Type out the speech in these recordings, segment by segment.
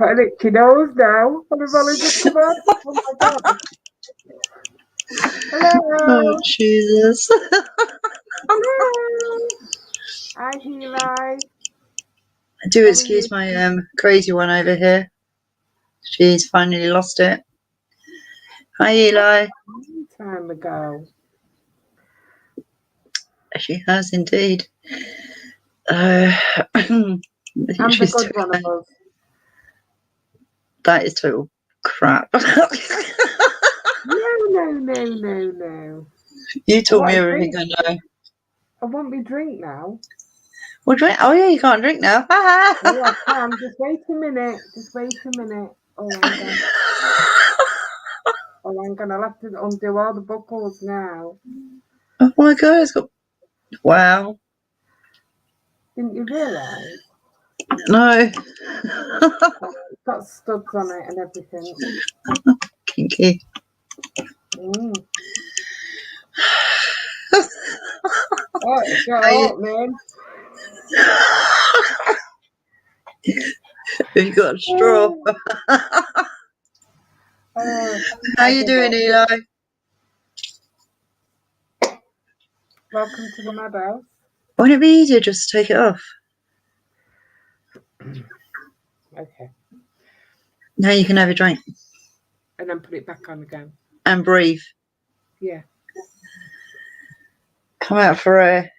got an itchy nose now. And we've only just come out. Oh my god. Hello. Oh, Jesus. Hello. Hi, Eli. Do excuse my crazy one over here. She's finally lost it. Hi, Eli. Long time ago. She has indeed. I'm the She's good one of us. That is total crap. No. You told me What a everything drink. I know. I want me drink now. Well, drink. Oh yeah, you can't drink now. Oh, I can. Just wait a minute. Oh, hang on. I'll have to undo all the buckles now. Oh my god, it's got. Wow. Didn't you realise? No. It's got studs on it and everything. Kinky. Oh, it's got How you- opening. Have you got a straw? How you doing, Eli? Welcome to the madhouse. Wouldn't it be easier just to take it off? Okay. Now you can have a drink. And then put it back on again. And breathe. Yeah. Come out for air.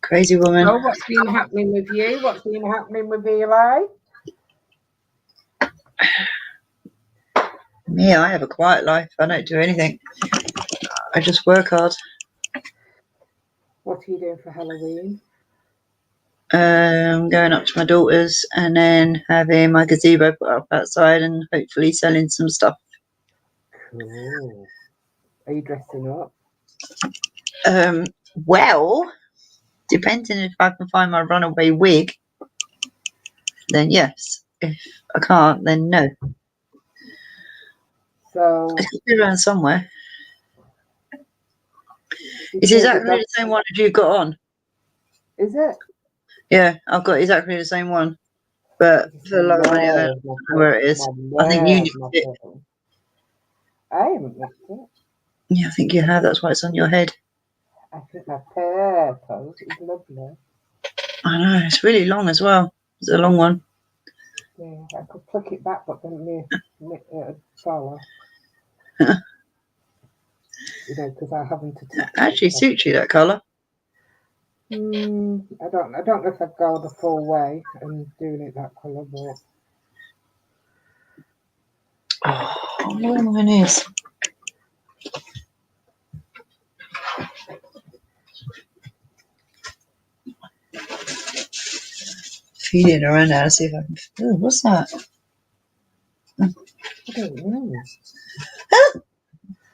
Crazy woman. Oh, what's been happening with you? What's been happening with Eli? Me, I have a quiet life. I don't do anything. I just work hard. What are you doing for Halloween? Going up to my daughter's and then having my gazebo put up outside and hopefully selling some stuff. Cool. Are you dressing up? Well, depending if I can find my runaway wig, then yes. If I can't, then no. So It's got to be around somewhere. It's exactly the same one as you've got on. Is it? Yeah, I've got exactly the same one. But for low money, I don't know where it is. I think you nicked it. I haven't nicked it. Yeah, I think you have. That's why it's on your head. I think my purple is lovely. I know. It's really long as well. It's a long one. Yeah, I could pluck it back, but then it'd fall off. You know, because I haven't attached. Actually suits you, that colour. I don't know if I'd go the full way and doing it that colour, but Oh, no, mine is. Feeding around now to see if I can. Oh, what's that? I don't know.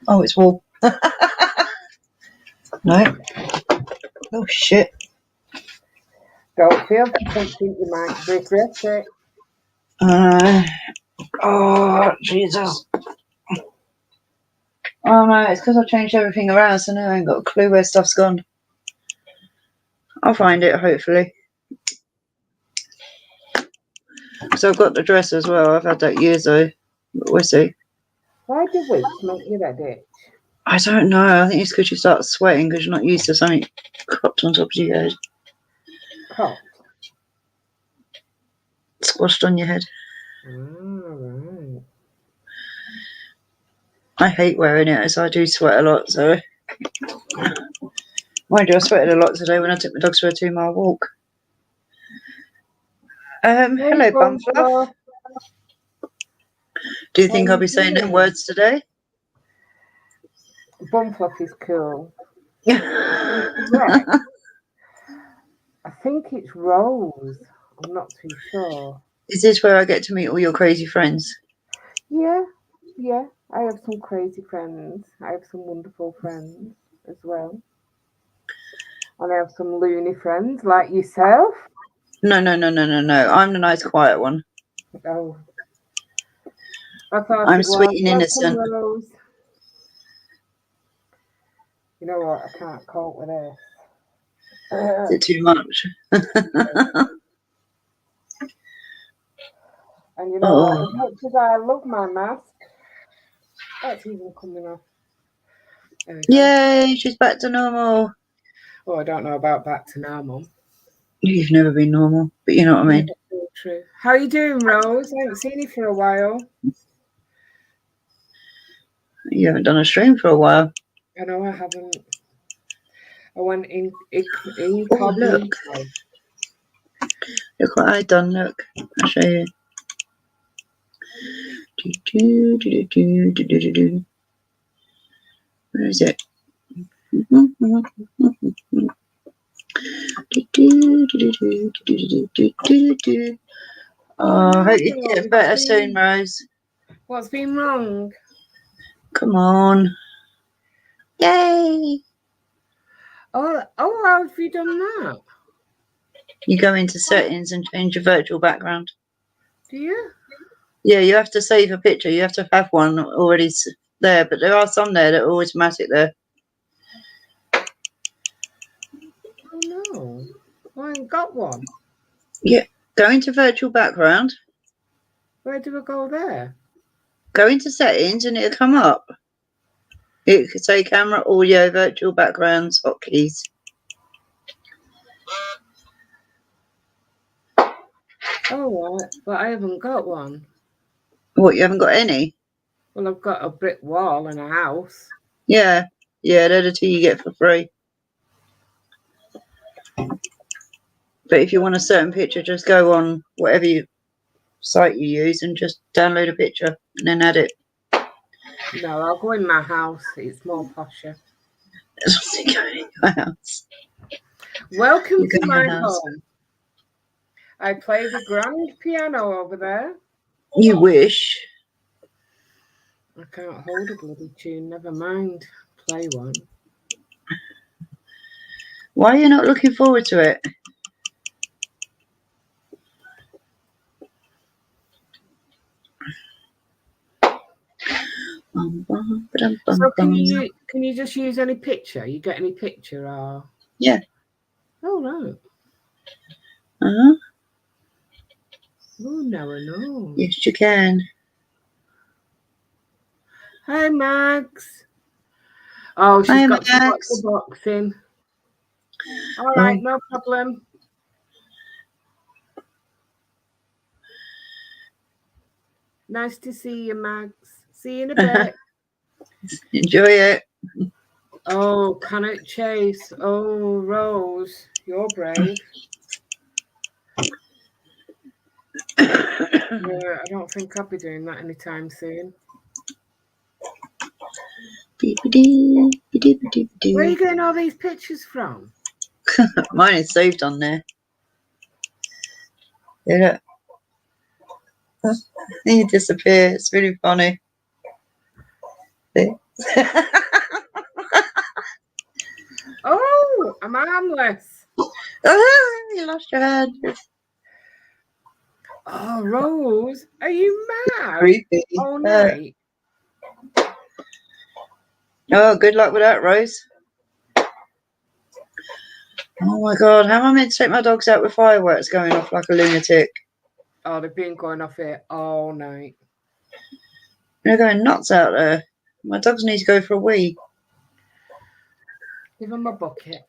Oh, it's wool. No. Oh shit. Don't feel something you might regret it. Oh Jesus. Oh no, it's because I changed everything around, so now I ain't got a clue where stuff's gone. I'll find it hopefully. So I've got the dress as well. I've had that years though. But we'll see. Why do wigs make you that itch? I don't know. I think it's because you start sweating because you're not used to something cropped on top of your head. Cropped? Squashed on your head. Right. I hate wearing it, so I do sweat a lot. So, mind you, I sweated a lot today when I took my dogs for a 2-mile walk. Hello, Bumfluff. Do you think I'll be saying them words today? Bumfluff is cool. Yeah. I think it's Rose. I'm not too sure. Is this where I get to meet all your crazy friends? Yeah. I have some crazy friends. I have some wonderful friends as well. And I have some loony friends like yourself. No. I'm the nice, quiet one. Oh. I thought I'm sweet and innocent. Rose. You know what? I can't cope with this. Is it too much? And you know what? As much as I love my mask, that's even coming off. There we go. Yay, she's back to normal. Oh, I don't know about back to normal. You've never been normal, but you know what I mean. True. How you doing, Rose? I haven't seen you for a while. You haven't done a stream for a while. I know I haven't. I went in Oh, look. Look what I've done, look. I'll show you. Where is it? Oh, I hope you're getting better soon, Rose. What's been wrong? Come on. Yay! Oh, how have you done that? You go into settings and change your virtual background. Do you? Yeah, you have to save a picture. You have to have one already there, but there are some there that are automatic there. Oh no, I ain't got one. Yeah, go into virtual background. Where do I go there? Go into settings and it'll come up. It could say camera, audio, virtual backgrounds, hotkeys. Oh, right, but I haven't got one. What, you haven't got any? Well, I've got a brick wall and a house. Yeah, they're the two you get for free. But if you want a certain picture, just go on whatever site you use and just download a picture and then add it. No, I'll go in my house. It's more posher. Go in your house. Welcome to my home. I play the grand piano over there. You wish. I can't hold a bloody tune. Never mind, play one. Why are you not looking forward to it? So can you just use any picture? You get any picture or? Yeah. Oh right. Oh, now I know. yes, you can. Hi, Max. Oh, she's got to watch the boxing. All right, no problem. Nice to see you, Max. See you in a bit. Enjoy it. Oh, Cannock Chase. Oh, Rose, you're brave. Yeah, I don't think I'll be doing that anytime soon. Where are you getting all these pictures from? Mine is saved on there. Yeah. He disappeared. It's really funny. Oh, I'm armless. Oh, you lost your hand. Oh, Rose, are you mad? Creepy. All night. Oh, good luck with that, Rose. Oh my God, how am I meant to take my dogs out with fireworks going off like a lunatic? Oh, they've been going off here all night. They're going nuts out there. My dogs need to go for a wee. Give them a bucket.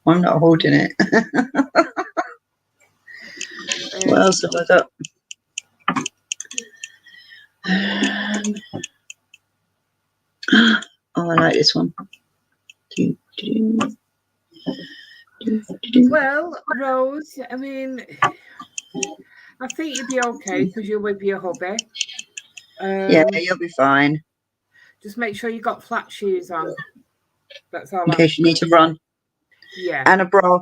I'm not holding it. What else have I got? Oh, I like this one. Well, Rose, I mean, I think you'll be okay because you're with your hubby. Yeah, you'll be fine. Just make sure you got flat shoes on. That's all. In case you need to run. Yeah. And a bra.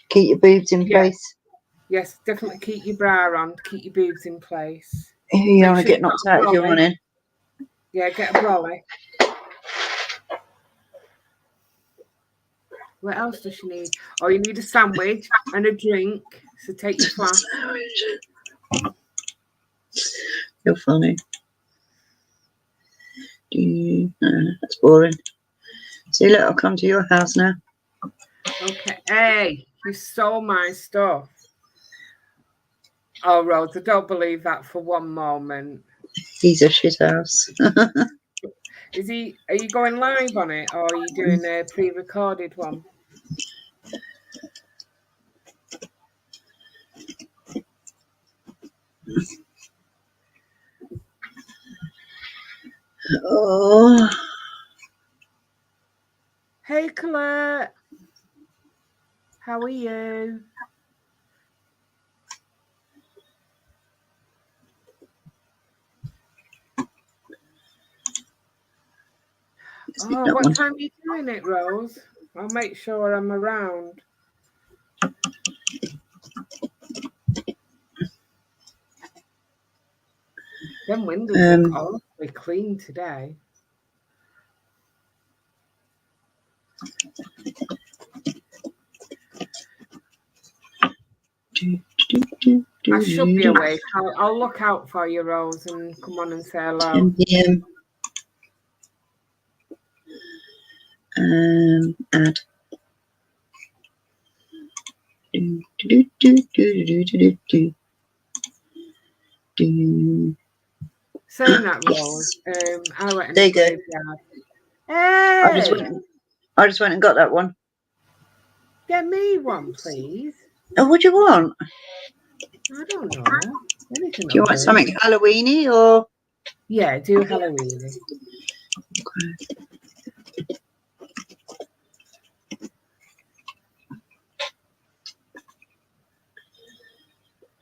Keep your boobs in place. Yes, definitely keep your bra on. Keep your boobs in place. You don't want to get knocked out if you're running. Yeah, get a brolly. What else does she need? Oh, you need a sandwich and a drink. So take your flask. You're funny. That's boring. See, look, I'll come to your house now. Okay. Hey, you stole my stuff. Oh, Rose, I don't believe that for one moment. He's a shithouse. Is he? Are you going live on it, or are you doing a pre-recorded one? Oh. Hey, Colette. How are you? Oh, what time are you doing it, Rose? I'll make sure I'm around. Them windows look awfully clean today. I should be awake. I'll look out for you, Rose, and come on and say hello. 10 p.m. Add. Saying that, Rose, I went in There the you go. graveyard. Hey! I just went and got that one. Get me one, please. Oh, what do you want? I don't know. Anything. Do you want something Halloweeny or? Yeah, do Halloween.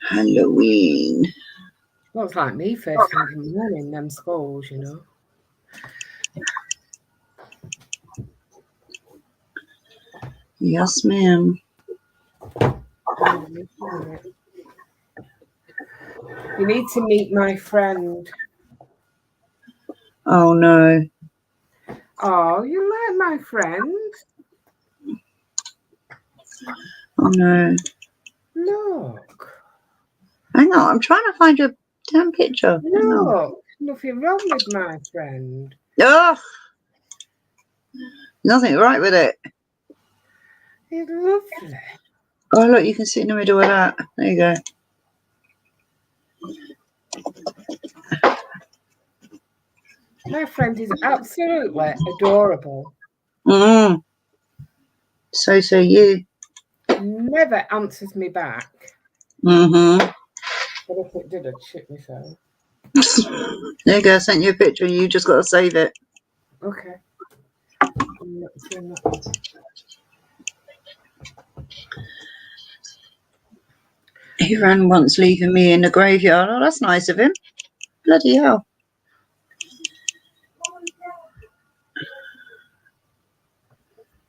Halloween. Looks like me first thing in the morning, them skulls, you know. Yes, ma'am. You need to meet my friend. Oh, no. Oh, you like my friend? Oh, no. Look. Hang on, I'm trying to find your damn picture. Look, nothing wrong with my friend. Oh, nothing right with it. It's lovely. Oh, look, you can sit in the middle of that. There you go. My friend is absolutely adorable. So you. Never answers me back. But if it did, I'd shit myself. There you go. I sent you a picture. You just got to save it. Okay. I'm not seeing that one. He ran once, leaving me in the graveyard. Oh, that's nice of him. Bloody hell.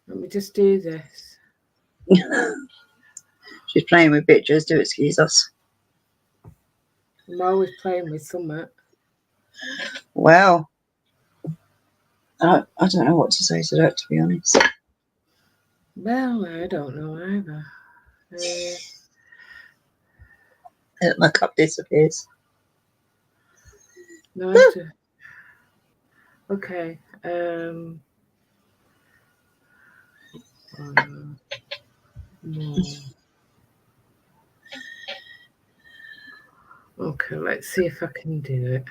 Let me just do this. She's playing with pictures. Do excuse us. I'm always playing with something. Well, I don't know what to say to that, to be honest. Well, I don't know either. My cup disappears. No, I have to. Okay. No. Okay, let's see if I can do it.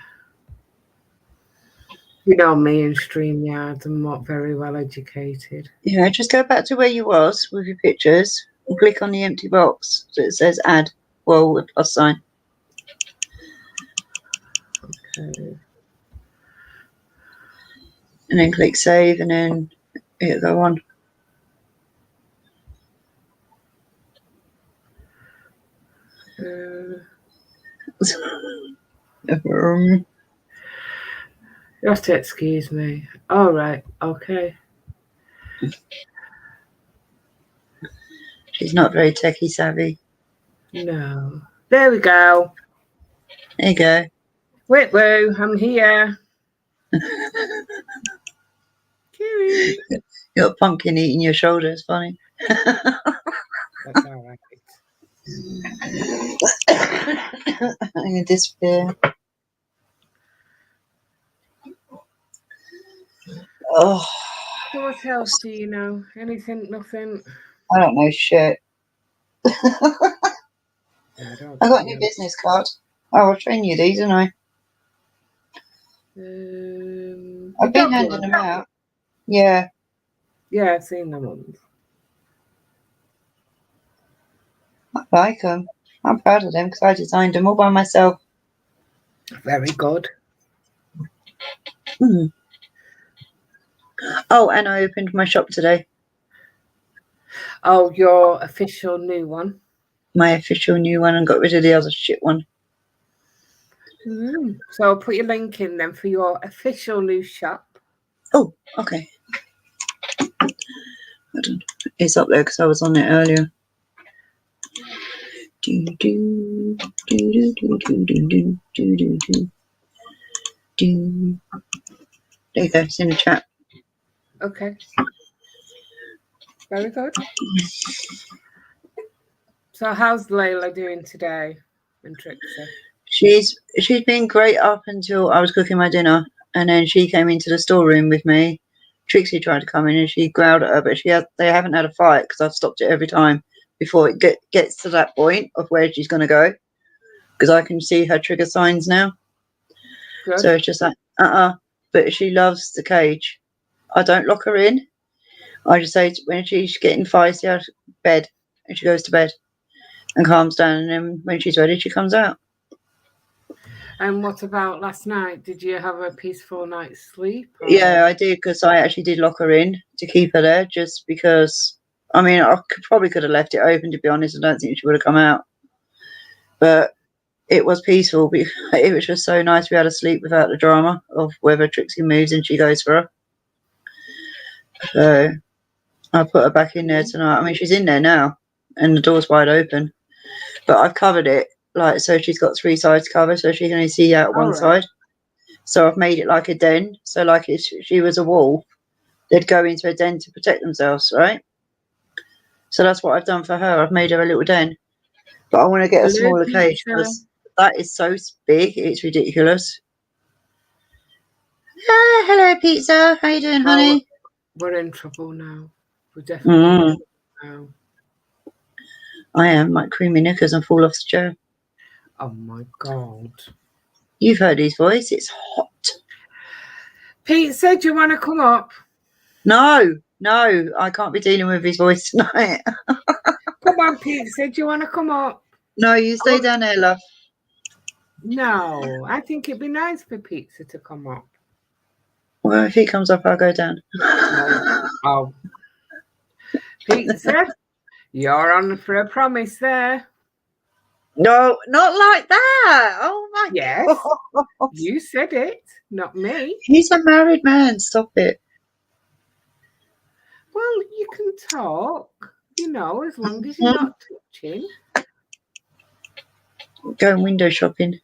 You know me and StreamYard, I'm not very well educated. Yeah, just go back to where you was with your pictures and click on the empty box that says add. Well, with plus sign. Okay. And then click save and then it'll go on. You have to excuse me. All right. Okay. She's not very techie savvy. No. There we go. There you go. Wait, Lou, I'm here. Cheery. You got a pumpkin eating your shoulder. It's funny. That's all right. I'm going to disappear. Oh. So what else do you know? Anything? Nothing? I don't know shit. I don't I got a new know. business card. Oh, I'll train you these, haven't I? The I've been dog handing one. them out. Yeah, Yeah, I've seen them ones. I like them. I'm proud of them because I designed them all by myself. Very good. Mm. Oh, and I opened my shop today. Oh, your official new one. My official new one, and got rid of the other shit one. So I'll put your link in then for your official new shop. Oh, okay. Hold on. It's up there because I was on it earlier. Do do do do do do do do do do do. There you go. It's in the chat. Okay. Very good. So how's Layla doing today and Trixie? She's been great up until I was cooking my dinner, and then she came into the storeroom with me. Trixie tried to come in and she growled at her, but they haven't had a fight because I've stopped it every time before it gets to that point of where she's going to go, because I can see her trigger signs now. Good. So it's just like but she loves the cage. I don't lock her in. I just say when she's getting feisty, out of bed, and she goes to bed and calms down, and then when she's ready, she comes out. And what about last night? Did you have a peaceful night's sleep? Or? Yeah, I did, because I actually did lock her in to keep her there, just because. I mean, I probably could have left it open, to be honest. I don't think she would have come out, but it was peaceful. It was just so nice. We had a sleep without the drama of whether Trixie moves and she goes for her. So I put her back in there tonight. I mean, she's in there now, and the door's wide open, but I've covered it so she's got 3 sides covered, so she can only see out one side. So I've made it like a den. So like if she was a wolf, they'd go into a den to protect themselves, right? So that's what I've done for her. I've made her a little den, but I want to get a smaller cage because that is so big. It's ridiculous. Hello, pizza. How you doing, honey? We're in trouble now. We're definitely in trouble now. I am like creamy knickers and fall off the chair. Oh my god! You've heard his voice. It's hot. Pizza, do you want to come up? No, I can't be dealing with his voice tonight. Come on, Pizza, do you want to come up? No, you stay down there, love. No, I think it'd be nice for Pizza to come up. Well, if he comes up, I'll go down. Oh. Pizza, you're on for a promise there. No, not like that. Oh my God. You said it, not me. He's a married man. Stop it. Well, you can talk, as long as you're not touching. Going window shopping.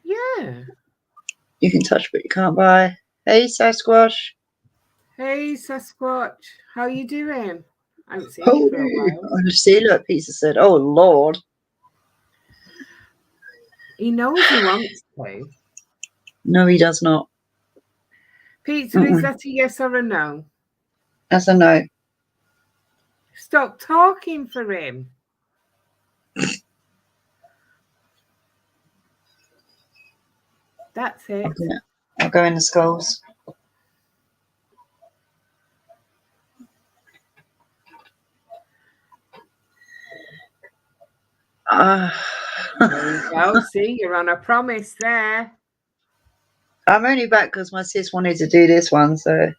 Yeah. You can touch, but you can't buy. Hey, Sasquatch. Hey, Sasquatch. How you doing? I haven't seen you for a while. I see, look, Pizza said, oh, Lord. He knows he wants to. No, he does not. Pizza, is that a yes or a no? That's a no. Stop talking for him. That's it. I'll go in the skulls. There you go. See, you're on a promise there. I'm only back because my sis wanted to do this one, so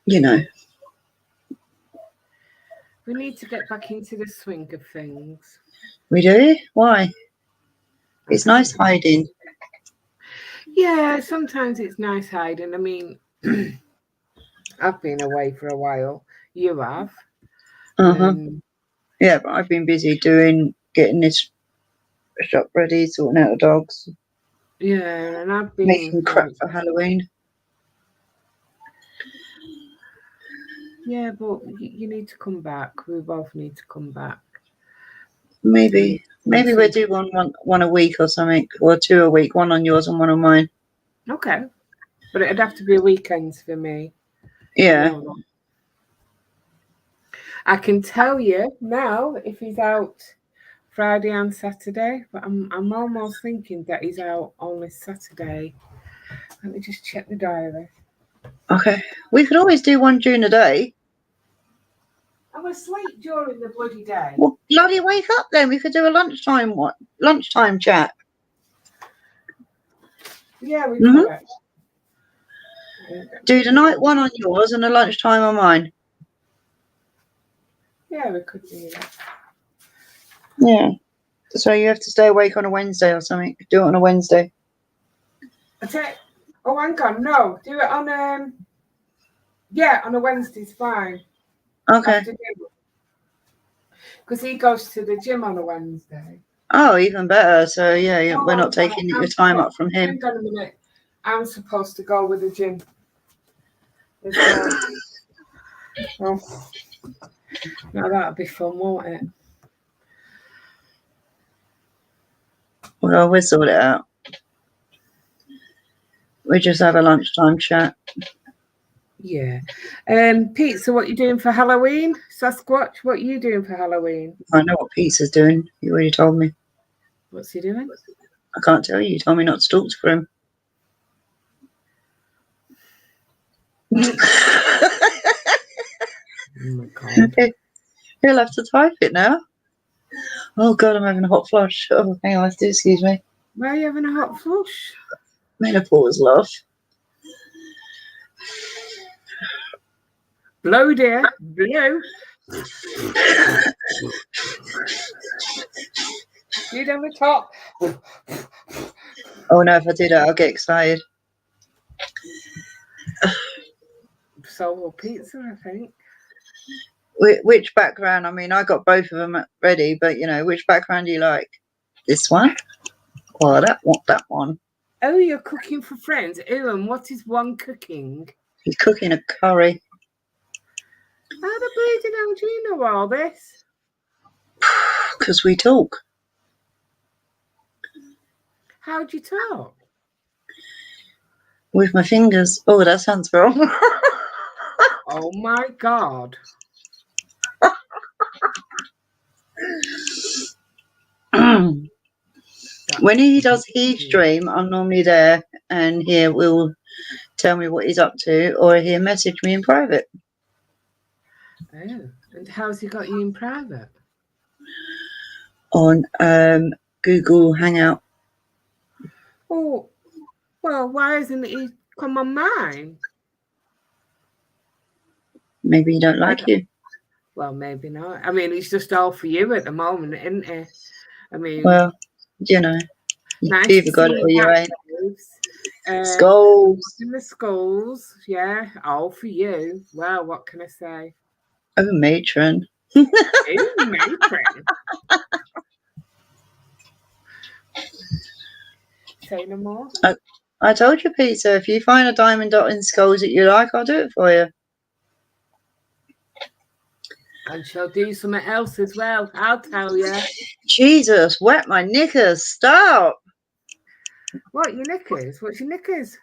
you know. We need to get back into the swing of things. We do? Why? It's nice hiding. Yeah, sometimes it's nice hiding. I mean, I've been away for a while. You have. Yeah, but I've been busy getting this shop ready, sorting out the dogs. Yeah, and I've been making crap for Halloween. Yeah, but you need to come back. We both need to come back. Maybe we'll do one a week or something, or 2 a week, one on yours and one on mine. Okay, but it'd have to be weekends for me. Yeah. I can tell you now if he's out Friday and Saturday, but I'm almost thinking that he's out only Saturday. Let me just check the diary. Okay. We could always do one during the day. I'm asleep during the bloody day. Well, bloody wake up then. We could do a lunchtime chat. Yeah, we Mhm. could actually. Do the night one on yours and the lunchtime on mine. Yeah, we could do that. Yeah. So you have to stay awake on a Wednesday or something. Do it on a Wednesday. Oh, hang on. No, do it on yeah, on a Wednesday's fine. Okay. Because he goes to the gym on a Wednesday. Oh, even better. So yeah, we're not taking your time up from him. Hang on a minute. I'm supposed to go with the gym. Oh. Now that'll be fun, won't it? Well, we'll sort it out. We just have a lunchtime chat. Yeah. Pete, so what you doing for Halloween? Sasquatch, what are you doing for Halloween? I know what Pete's doing. You already told me. What's he doing? I can't tell you. You told me not to talk to him. Oh my God. Okay. He'll have to type it now. Oh God, I'm having a hot flush. Oh, hang on, excuse me. Why are you having a hot flush? Menopause, love. Blow, dear. Blow. You down the top. Oh no, if I do that, I'll get excited. So will pizza, I think. Which background? I mean, I got both of them ready, but you know, which background do you like? This one or that one? Oh, you're cooking for friends. Oh, and what is one cooking? He's cooking a curry. How the bleeding hell do you know all this? Because we talk. How'd you talk? With my fingers. Oh, that sounds wrong. Oh my God. When he does his stream, I'm normally there and he will tell me what he's up to, or he'll message me in private. Oh, and how's he got you in private? On Google Hangout. Oh, well, why isn't he come on mine? Maybe he don't like you. Well, maybe not. I mean, it's just all for you at the moment, isn't it? I mean, well, you know, nice you've got it or you ain't. Skulls. In the skulls, yeah, all for you. Well, what can I say? Oh, matron. Oh, matron. Say no more. I told you, Peter, if you find a diamond dot in skulls that you like, I'll do it for you. And she'll do something else as well, I'll tell you. Jesus, wet my knickers. Stop. What, your knickers? What's your knickers?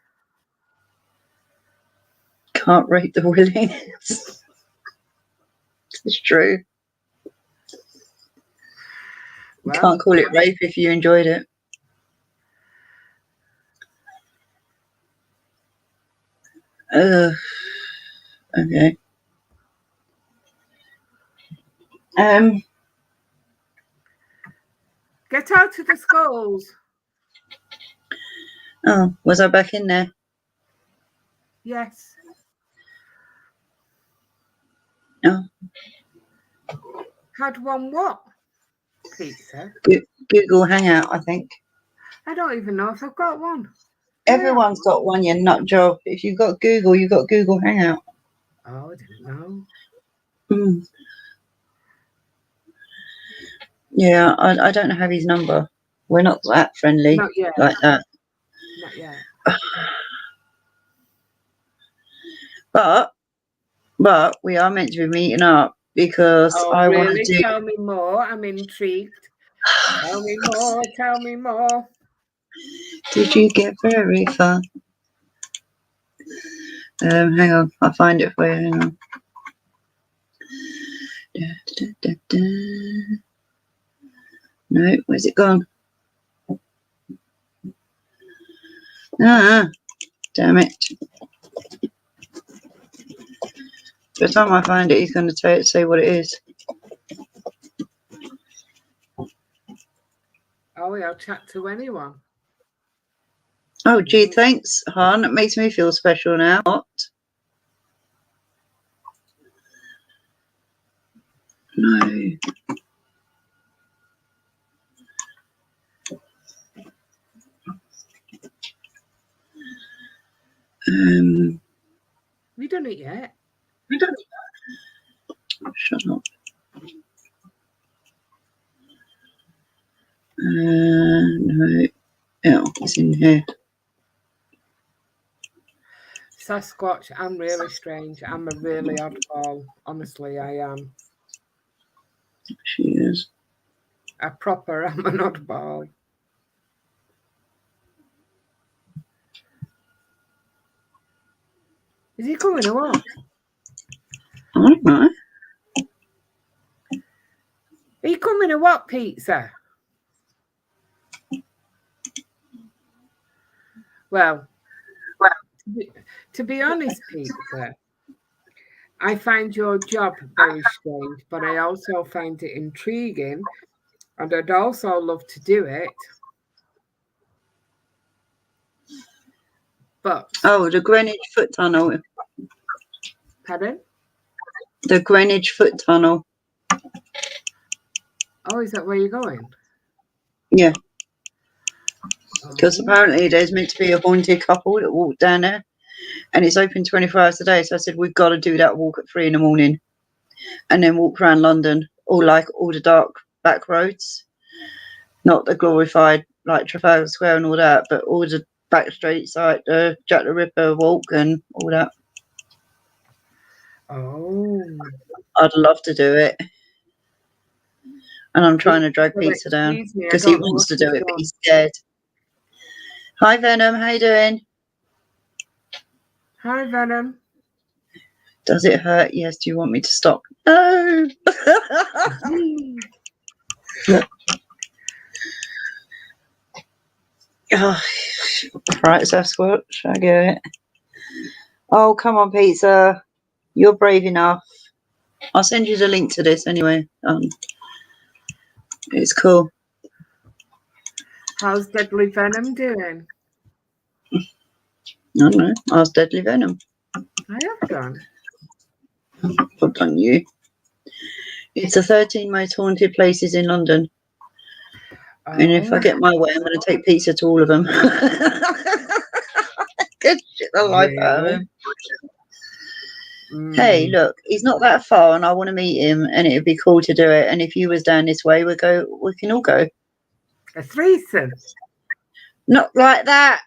Can't rate the willingness. It's true. Well, you can't call it rape if you enjoyed it. Okay. Get out of the skulls. Oh, was I back in there? Yes. Oh. Had one what? Pizza? Google Hangout, I think. I don't even know if I've got one. Everyone's got one, you nut job. If you've got Google, you've got Google Hangout. Oh, I didn't know. Mm. Yeah, I don't have his number. We're not that friendly. Not yet. Like that. Not yet. But we are meant to be meeting up because I want to do. Tell me more. I'm intrigued. Tell me more. Tell me more. Did you get very far? Hang on, I'll find it for you. Hang on. No, where's it gone? Ah, damn it. By the time I find it, he's going to say what it is. Oh, I'll chat to anyone. Oh, gee, thanks, hon. It makes me feel special now. What? No. You done it yet? Shut up. No. Oh, it's in here. Sasquatch, I'm really strange. I'm a really oddball. Honestly, I am. She is. I'm an oddball. Is he coming or what? I don't know. Are you coming or what, pizza? Well, to be honest, pizza, I find your job very strange, but I also find it intriguing, and I'd also love to do it. But oh, the Greenwich Foot Tunnel. Pardon? The Greenwich Foot Tunnel. Oh, is that where you're going? Yeah. Because apparently there's meant to be a haunted couple that walk down there, and it's open 24 hours a day. So I said we've got to do that walk at 3 a.m, and then walk around London, all the dark back roads, not the glorified like Trafalgar Square and all that, but all the back streets like the Jack the Ripper walk and all that. Oh, I'd love to do it. And I'm trying to drag Pizza down because he wants to do it, but he's scared. Hi, Venom. How you doing? Hi, Venom. Does it hurt? Yes. Do you want me to stop? No. Oh, right, Sasquatch. I get it. Oh, come on, Pizza. You're brave enough. I'll send you the link to this anyway. It's cool. How's Deadly Venom doing? I don't know. Ask Deadly Venom. I have done. I've done you. It's the 13 most haunted places in London. Oh. And if I get my way, I'm going to take Pizza to all of them. Good shit the life out of him. Hey, look, he's not that far, and I want to meet him, and it'd be cool to do it. And if you was down this way, we can all go. A threesome? Not like that.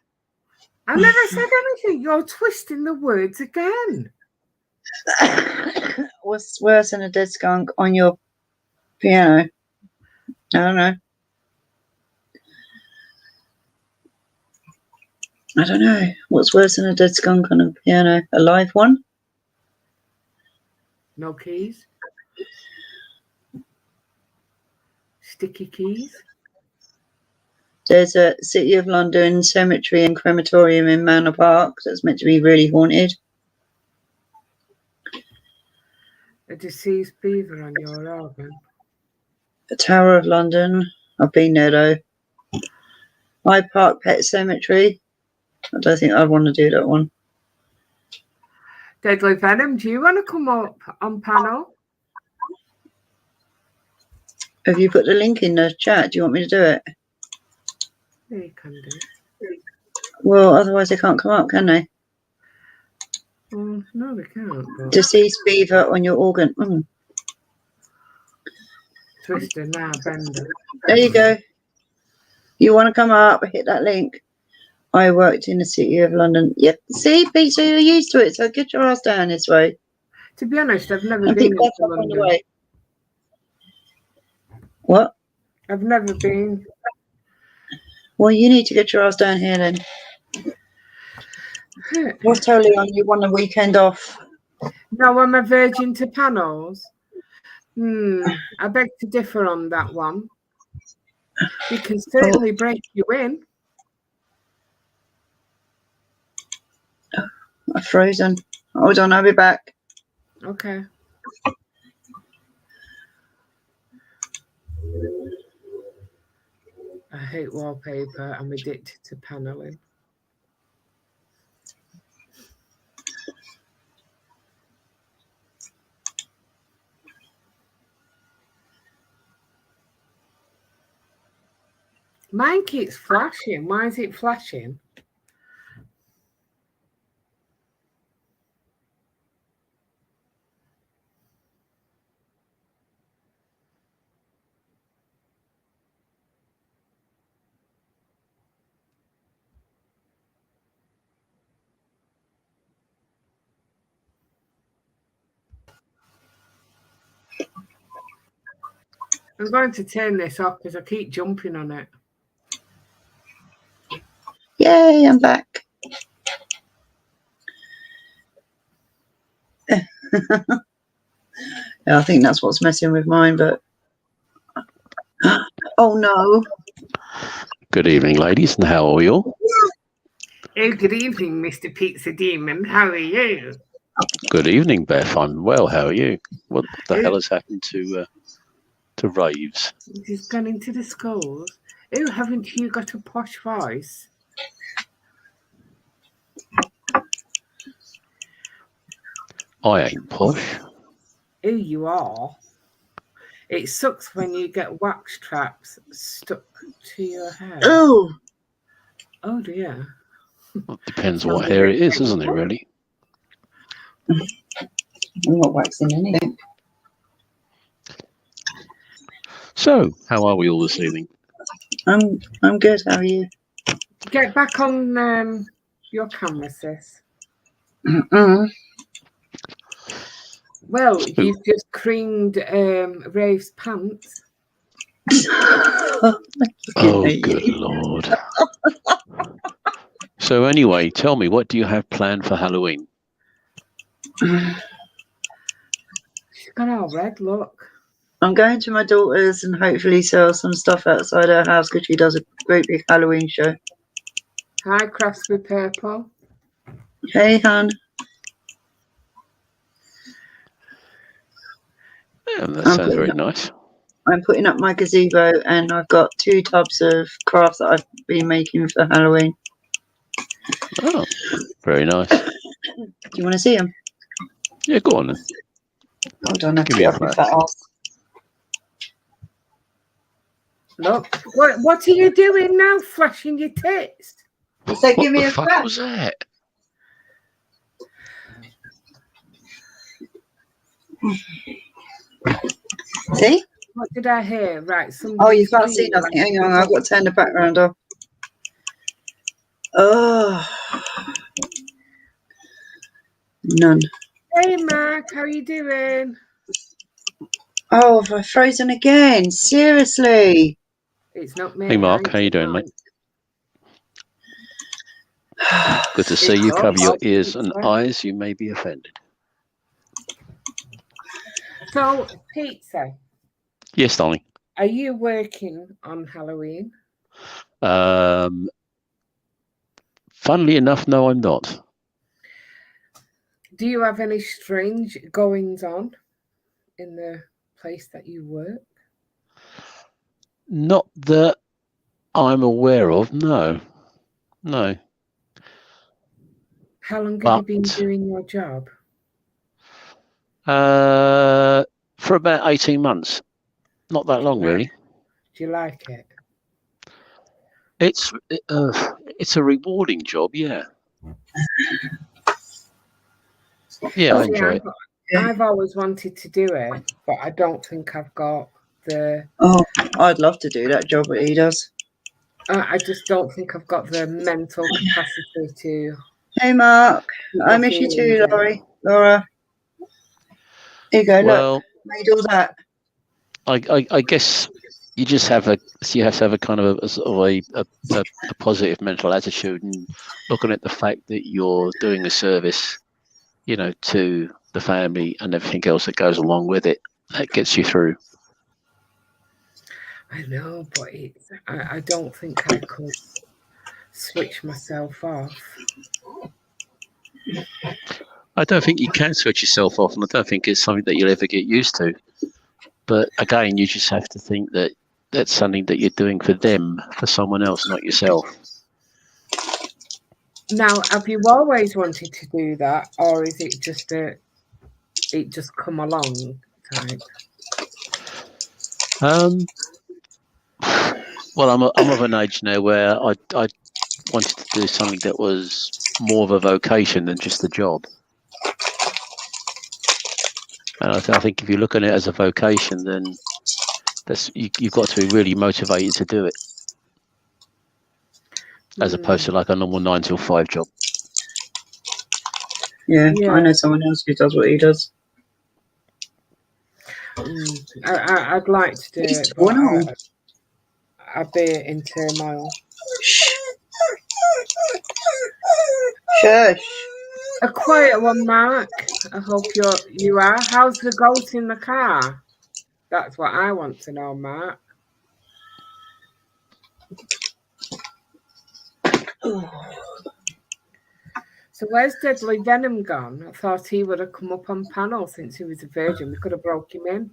I never said anything. You're twisting the words again. What's worse than a dead skunk on your piano? I don't know. What's worse than a dead skunk on a piano? A live one? No keys? Sticky keys? There's a City of London cemetery and crematorium in Manor Park that's meant to be really haunted. A deceased beaver on your organ? The Tower of London. I've been there though. Hyde Park Pet Cemetery. I don't think I'd want to do that one. Deadly Venom, do you want to come up on panel? Have you put the link in the chat? Do you want me to do it? Yeah, you can do. Well, otherwise they can't come up, can they? No, they can't. But... Deceased beaver on your organ. Twister, now, bender. There you go. You want to come up, hit that link. I worked in the City of London. Yep. See, Pete, so you're used to it. So get your ass down this way. To be honest, I've never been to London. On what? I've never been. Well, you need to get your ass down here then. What's totally on? You want a weekend off? No, I'm a virgin to panels. I beg to differ on that one. We can certainly break you in. I've frozen. Hold on, I'll be back. Okay. I hate wallpaper. I'm addicted to paneling. Mine keeps flashing. Why is it flashing? I'm going to turn this off because I keep jumping on it. Yay, I'm back. Yeah, I think that's what's messing with mine, but oh no. Good evening, ladies, and how are you all? Oh, good evening, Mr. Pizza Demon. How are you? Good evening, Beth. I'm well. How are you? What the hell has happened to Raves? He's gone into the schools. Oh, haven't you got a posh voice? I ain't posh. Oh, you are. It sucks when you get wax traps stuck to your hair. Oh. Oh dear. Well, it depends what hair it is, isn't it, really? I'm not waxing anything. So, how are we all this evening? I'm good. How are you? Get back on your camera, sis. Well, you've just creamed Rave's pants. Oh, good Lord. So anyway, tell me, what do you have planned for Halloween? She's got all red, look. I'm going to my daughter's and hopefully sell some stuff outside her house because she does a great big Halloween show. Hi, Crafts with Purple. Hey, hon. Yeah, that sounds very nice. I'm putting up my gazebo and I've got 2 tubs of crafts that I've been making for Halloween. Oh, very nice. Do you want to see them? Yeah, go on then. Hold on, I have to get off my fat ass. Look, what are you doing now, flashing your tits? So give me What the a fuck fat. was that? See? What did I hear? Right, Oh, you can't see nothing. Hang on, I've got to turn the background off. Oh. None. Hey, Mark, how are you doing? Oh, have I frozen again? Seriously? It's not me. Hey, Mark, how you doing, mate? Good to see you. Cover your ears and eyes. You may be offended. So, Pizza. Yes, darling. Are you working on Halloween? Funnily enough, no, I'm not. Do you have any strange goings on in the place that you work? Not that I'm aware of, no. No. How long have you been doing your job? For about 18 months. Not that long, really. Do you like it? It's a rewarding job, yeah. Yeah, I enjoy it. I've always wanted to do it, but I don't think I've got the... Oh, I'd love to do that job that he does. I just don't think I've got the mental capacity to... Hey, Mark. I miss you too, Laura. Here you go, well, look. Made all that. I guess you just have to have a kind of a positive mental attitude and looking at the fact that you're doing a service, you know, to the family and everything else that goes along with it. that gets you through. I know, but I don't think I could switch myself off. I don't think you can switch yourself off, and I don't think it's something that you'll ever get used to. But again, you just have to think that that's something that you're doing for them, for someone else, not yourself. Now, have you always wanted to do that, or is it just it just come along type? Well, I'm of an age now where I wanted to do something that was more of a vocation than just a job. And I think if you look at it as a vocation, then you've got to be really motivated to do it, as opposed to like a normal 9 till 5 job. Yeah, I know someone else who does what he does. I'd like to do it, but I'd be in turmoil. Shush. A quiet one, Mark. I hope you are. How's the goat in the car? That's what I want to know, Mark. So where's Deadly Venom gone? I thought he would have come up on panel since he was a virgin. We could have broke him in.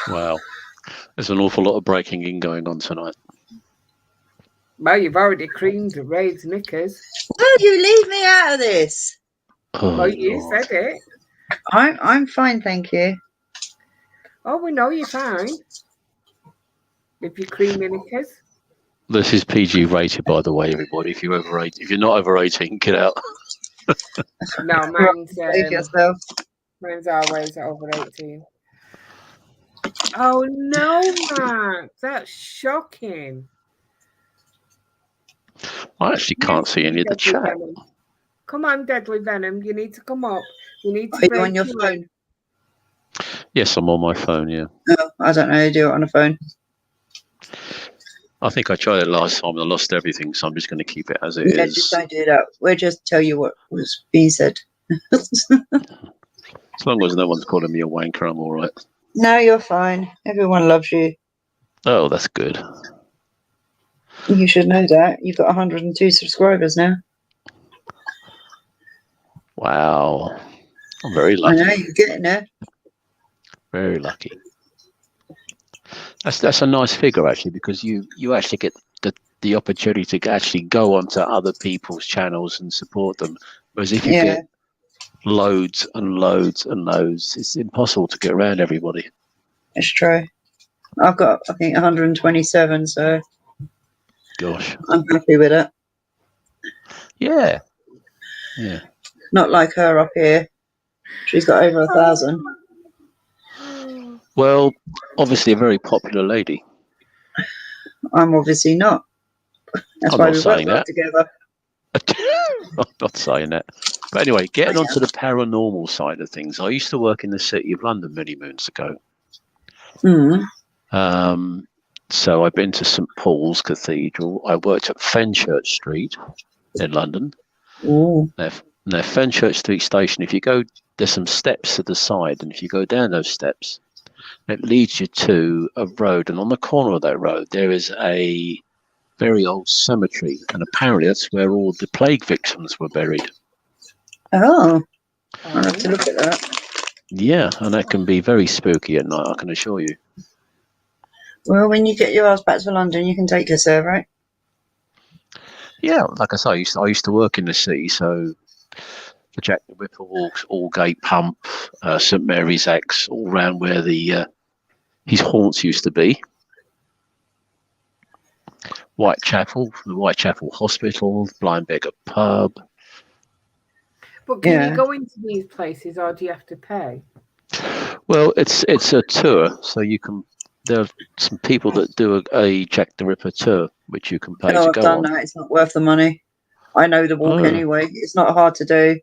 Wow. There's an awful lot of breaking in going on tonight. Well, you've already creamed Ray's knickers. Will you leave me out of this? Oh, well, you Lord. said it. I'm fine, thank you. Oh, we know you're fine. If you cream your knickers. This is PG rated, by the way, everybody. If you're not over 18, get out. No, mine's always over 18. Oh no, Mark, that's shocking. I actually can't see any of the chat. Venom. Come on, Deadly Venom, you need to come up. You need to. Are you on your phone? Yes, I'm on my phone. Yeah. No, I don't know how to do it on a phone. I think I tried it last time and I lost everything, so I'm just going to keep it as it is. Just don't do that. We'll just tell you what was being said. As long as no one's calling me a wanker, I'm all right. No, you're fine. Everyone loves you. Oh, that's good. You should know that. You've got 102 subscribers now. Wow. I'm very lucky. I know, you're getting there. Very lucky. That's a nice figure, actually, because you actually get the opportunity to actually go onto other people's channels and support them. Whereas if you get loads and loads and loads, it's impossible to get around everybody. It's true. I've got, I think, 127, so gosh, I'm happy with it. Yeah. Yeah. Not like her up here. She's got over 1,000. Well, obviously a very popular lady. I'm obviously not. That's I'm why not we saying work that. together. I'm not saying that. But anyway, getting onto the paranormal side of things, I used to work in the City of London many moons ago. So I've been to St Paul's Cathedral. I worked at Fenchurch Street in London. Now, Fenchurch Street Station, if you go, there's some steps to the side, and if you go down those steps, it leads you to a road, and on the corner of that road there is a very old cemetery, and apparently that's where all the plague victims were buried. Oh, I'll have to look at that. Yeah, and that can be very spooky at night, I can assure you. Well, when you get your ass back to London, you can take us there, right? Yeah, like I say, I used to work in the city, so the Jack the Ripper Walks, Aldgate Pump, St Mary's Axe, all round where his haunts used to be. Whitechapel, the Whitechapel Hospital, Blind Beggar Pub. But can you go into these places, or do you have to pay? Well, it's a tour, so you can. There are some people that do a Jack the Ripper tour, which you can pay to go on. I've done that. It's not worth the money. I know the walk anyway. It's not hard to do.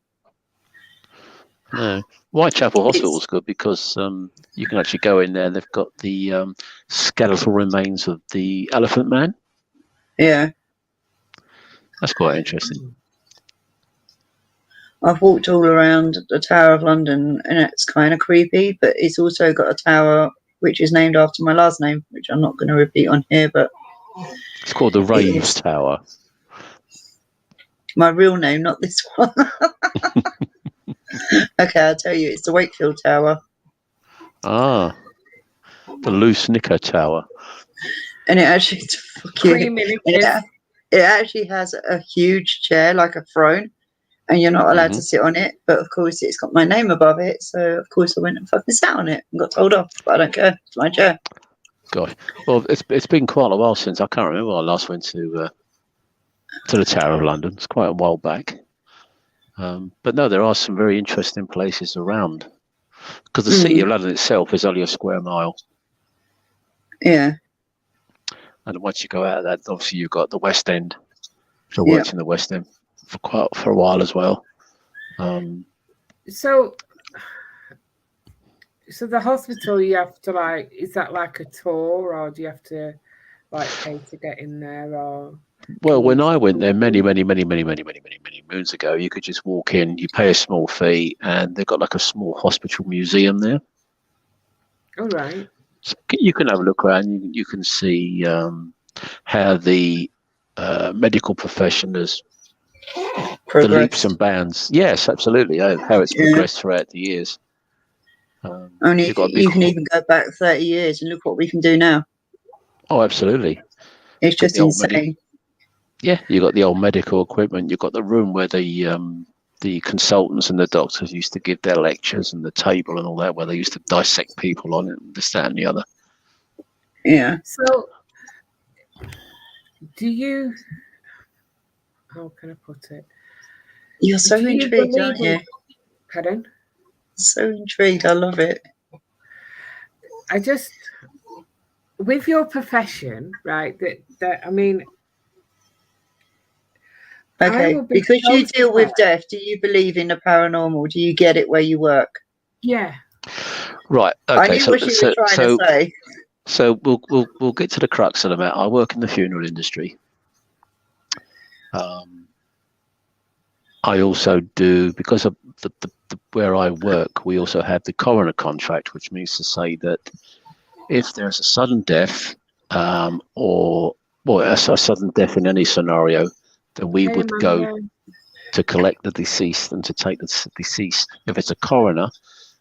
No, Whitechapel Hospital is good because you can actually go in there. And they've got the skeletal remains of the Elephant Man. Yeah, that's quite interesting. I've walked all around the Tower of London, and it's kind of creepy, but it's also got a tower which is named after my last name, which I'm not going to repeat on here, but It's called the Raves Tower. My real name, not this one. Okay, I'll tell you, it's the Wakefield Tower. Ah, the Loose Knicker Tower. And it actually, It actually has a huge chair, like a throne, and you're not allowed to sit on it. But of course, it's got my name above it, so of course I went and fucking sat on it and got told off. But I don't care; it's my chair. Gosh, well, it's been quite a while since I can't remember when I last went to the Tower of London. It's quite a while back. But no, there are some very interesting places around because the city of London itself is only a square mile. Yeah. And once you go out of that, obviously you've got the West End. I worked in the West End for a while as well. So the hospital, you have to is that like a tour, or do you have to pay to get in there, or? Well, when I went there many moons ago, you could just walk in, you pay a small fee, and they've got like a small hospital museum there. All right. So you can have a look around. You can see how the medical profession has the leaps and bounds. Yes, absolutely. How it's progressed throughout the years. Only you can even go back 30 years and look what we can do now. Oh, absolutely. It's just insane. Yeah, you got the old medical equipment. You've got the room where the consultants and the doctors used to give their lectures, and the table and all that, where they used to dissect people on it, this, that, and the other. Yeah. So, how can I put it? You're so intrigued, aren't you? Pardon? So intrigued. I love it. With your profession, right? I mean. Okay, because you deal with death, do you believe in the paranormal? Do you get it where you work? Yeah. Right. Okay. I knew what you were trying to say. So we'll get to the crux of the matter. I work in the funeral industry. I also do, because of the where I work, we also have the coroner contract, which means to say that if there's a sudden death, or a sudden death in any scenario, then we would go to collect the deceased and to take the deceased. If it's a coroner,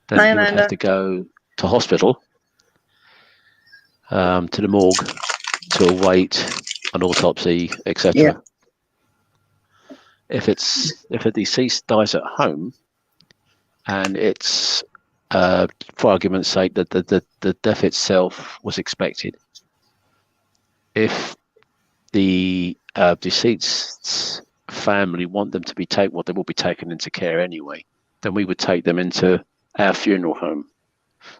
then you would have to go to hospital, to the morgue, to await an autopsy, etc. Yeah. If a deceased dies at home, and it's for argument's sake that the death itself was expected, if the deceased's family want them to be they will be taken into care anyway, then we would take them into our funeral home.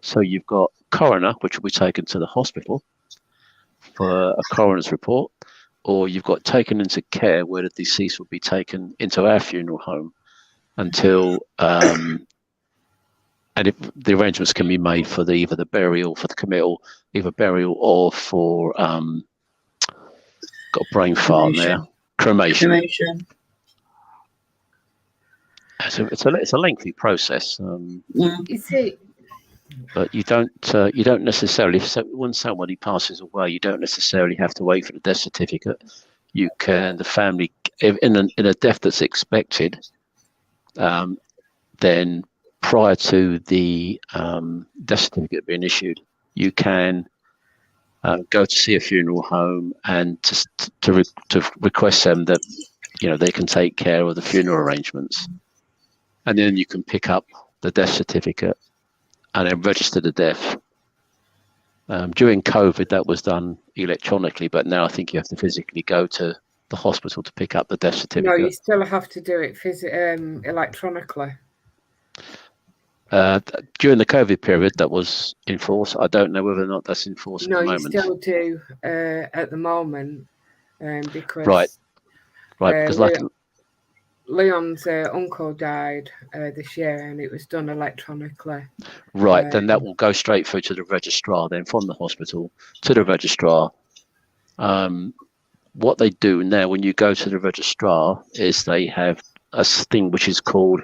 So you've got coroner, which will be taken to the hospital for a coroner's report, or you've got taken into care where the deceased will be taken into our funeral home until and if the arrangements can be made for either the burial, for the committal, either burial or for got a brain fart there. Cremation. So it's a lengthy process. But you don't necessarily, when somebody passes away, you don't necessarily have to wait for the death certificate. You can, the family, in a death that's expected, then prior to the death certificate being issued, you can go to see a funeral home and to request them that they can take care of the funeral arrangements, and then you can pick up the death certificate and then register the death. During COVID, that was done electronically, but now I think you have to physically go to the hospital to pick up the death certificate. No, you still have to do it electronically. During the COVID period, that was enforced. I don't know whether or not that's enforced at the moment. No, you still do at the moment, because right, because Leon's uncle died this year, and it was done electronically. Right, then that will go straight through to the registrar, then from the hospital to the registrar. What they do now when you go to the registrar is they have a thing which is called.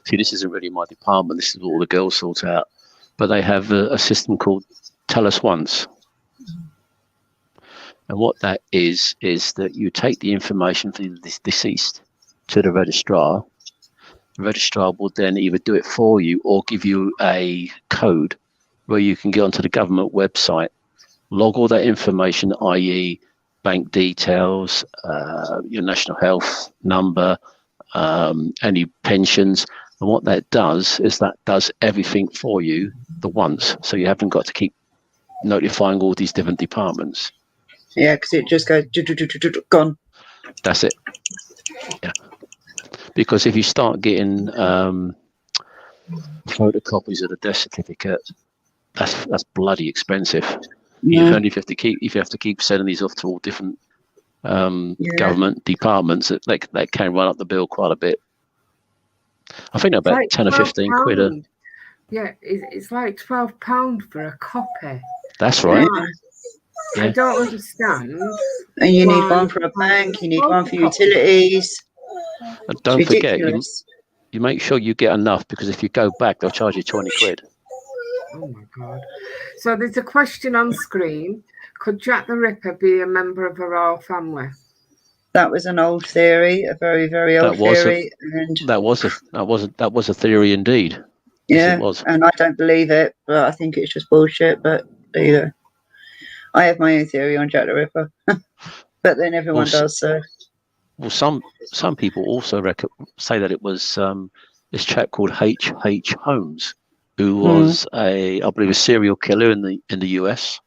See, this isn't really my department. This is all the girls sort out. But they have a system called Tell Us Once. And what that is that you take the information from the deceased to the registrar. The registrar will then either do it for you or give you a code where you can get onto the government website, log all that information, i.e. bank details, your national health number, any pensions. And what that does is that does everything for you the once. So you haven't got to keep notifying all these different departments. Yeah, because it just goes gone. That's it. Yeah. Because if you start getting photocopies of the death certificate, that's bloody expensive. Yeah. If you have to keep sending these off to all different government departments, that can run up the bill quite a bit. I think about like 10 or 15 quid. Yeah, it's like £12 for a copy. That's right. I don't understand. And you need one for a bank, you need one for utilities. And don't forget, you make sure you get enough, because if you go back, they'll charge you 20 quid. Oh my God. So there's a question on screen. Could Jack the Ripper be a member of a royal family? That was an old theory, a very, very old theory. That was a theory indeed. Yeah, yes, it was. And I don't believe it, but I think it's just bullshit. But there you go. I have my own theory on Jack the Ripper, but then everyone does. So, well, some people also say that it was this chap called H.H. Holmes, who was I believe, a serial killer in the US.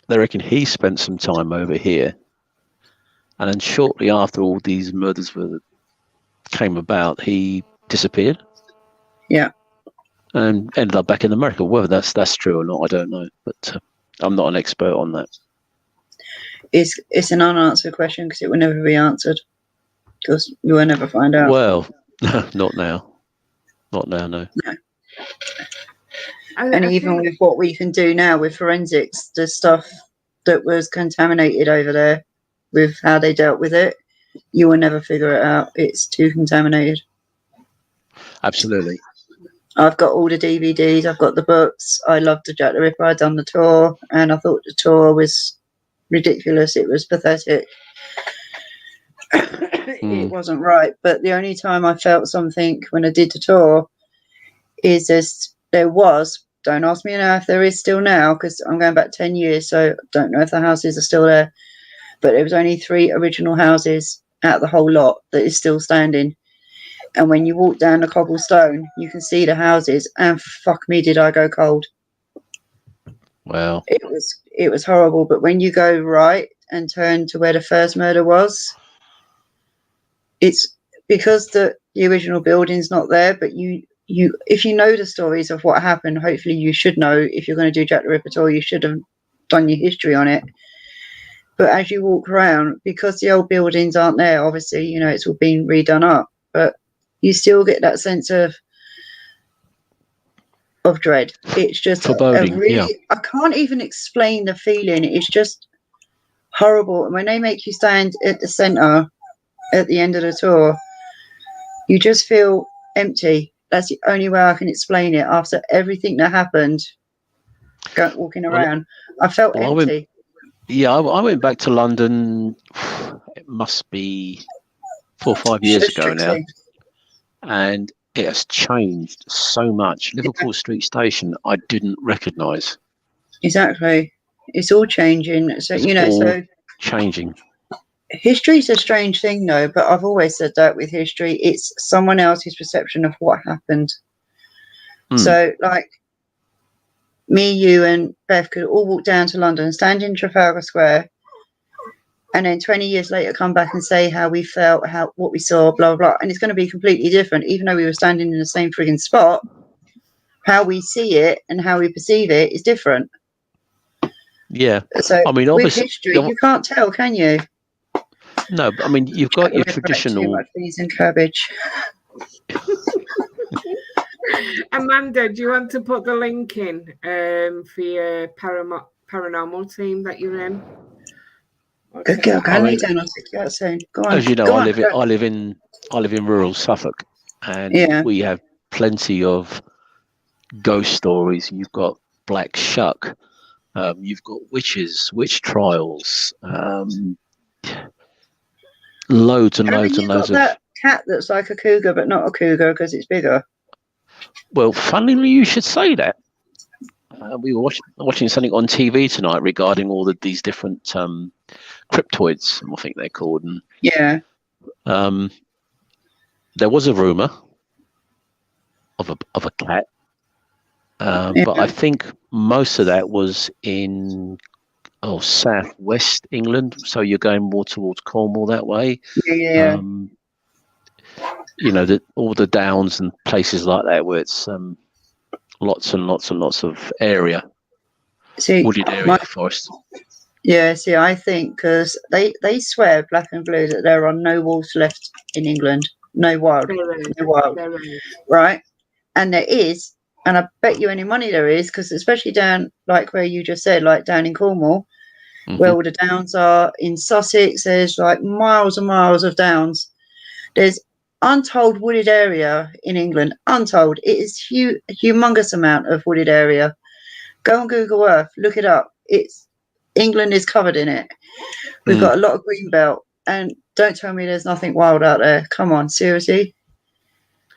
They reckon he spent some time over here, and then shortly after all these murders came about, he disappeared. Yeah. And ended up back in America. Whether that's true or not, I don't know. But I'm not an expert on that. It's an unanswered question because it will never be answered, because you will never find out. Well, not now. Not now, no. And even with what we can do now with forensics, the stuff that was contaminated over there, with how they dealt with it, you will never figure it out. It's too contaminated. Absolutely. I've got all the DVDs, I've got the books. I loved the Jack the Ripper. I'd done the tour, and I thought the tour was ridiculous. It was pathetic. It wasn't right. But the only time I felt something when I did the tour is there was, don't ask me now if there is still now, because I'm going back 10 years, so I don't know if the houses are still there. But there was only 3 original houses out the whole lot that is still standing. And when you walk down the cobblestone, you can see the houses, and fuck me, did I go cold. Wow. It was horrible. But when you go right and turn to where the first murder was, it's because the original building's not there, but you if you know the stories of what happened, hopefully you should know. If you're going to do Jack the Ripper tour, you should have done your history on it. But as you walk around, because the old buildings aren't there, obviously, it's all been redone up, but you still get that sense of dread. It's just foreboding. I can't even explain the feeling. It's just horrible. And when they make you stand at the centre at the end of the tour, you just feel empty. That's the only way I can explain it. After everything that happened, walking around, I felt empty. I went back to London. It must be 4 or 5 years ago now, and it has changed so much. Liverpool Street Station, I didn't recognise. Exactly, it's all changing. So changing. History's a strange thing, though. But I've always said that with history, it's someone else's perception of what happened. So, like, me, you, and Beth could all walk down to London, stand in Trafalgar Square, and then 20 years later come back and say how we felt, what we saw, blah, blah, blah. And it's going to be completely different. Even though we were standing in the same frigging spot, how we see it and how we perceive it is different. Yeah. So, I mean, with obviously, history, you can't tell, can you? No, but I mean, you've got your traditional... Too much peas and cabbage. Amanda, do you want to put the link in for your paranormal team that you're in? Good girl, go lay down. I'll take you out soon. Go on. As you know, Go I on, live go. in rural Suffolk, and Yeah. we have plenty of ghost stories. You've got Black Shuck, you've got witches, witch trials, loads and Haven't loads you and got loads of. that cat that's like a cougar but not a cougar because it's bigger? Well, funnily, you should say that. We were watching something on TV tonight regarding all of these different cryptoids, I think they're called, and Yeah. there was a rumor of a cat, but I think most of that was in southwest England. So you're going more towards Cornwall that way. Yeah. You know, all the downs and places like that where it's lots and lots and lots of area, See, wooded area, forest. Yeah, see, I think because they swear Black and Blue that there are no wolves left in England, no wild, right? And there is, and I bet you any money there is, because especially down like where you just said, like down in Cornwall, where all the downs are, in Sussex, there's like miles and miles of downs. There's untold wooded area in England, untold. It is humongous amount of wooded area. Go on Google Earth, look it up. England is covered in it. We've got a lot of green belt, and don't tell me there's nothing wild out there. Come on, seriously.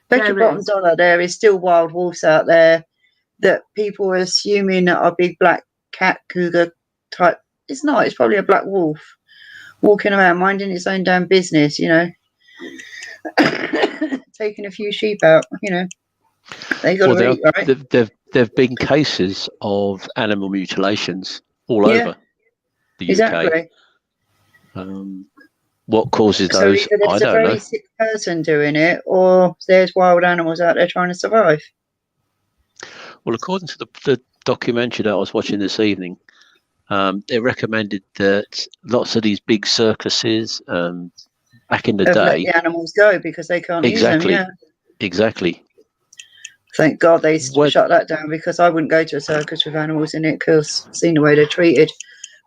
Bet your bottom dollar there is still wild wolves out there that people are assuming that are big black cat cougar type. It's not. It's probably a black wolf walking around minding its own damn business, you know. Taking a few sheep out, you know. They got to eat, right? There've been cases of animal mutilations all over the UK. Exactly. What causes So those? either there's I don't a very know. sick person doing it, or there's wild animals out there trying to survive. Well, according to the documentary that I was watching this evening, they recommended that lots of these big circuses back in the day let the animals go because they can't use them. Yeah, exactly. Thank God they shut that down, because I wouldn't go to a circus with animals in it because I've seen the way they're treated.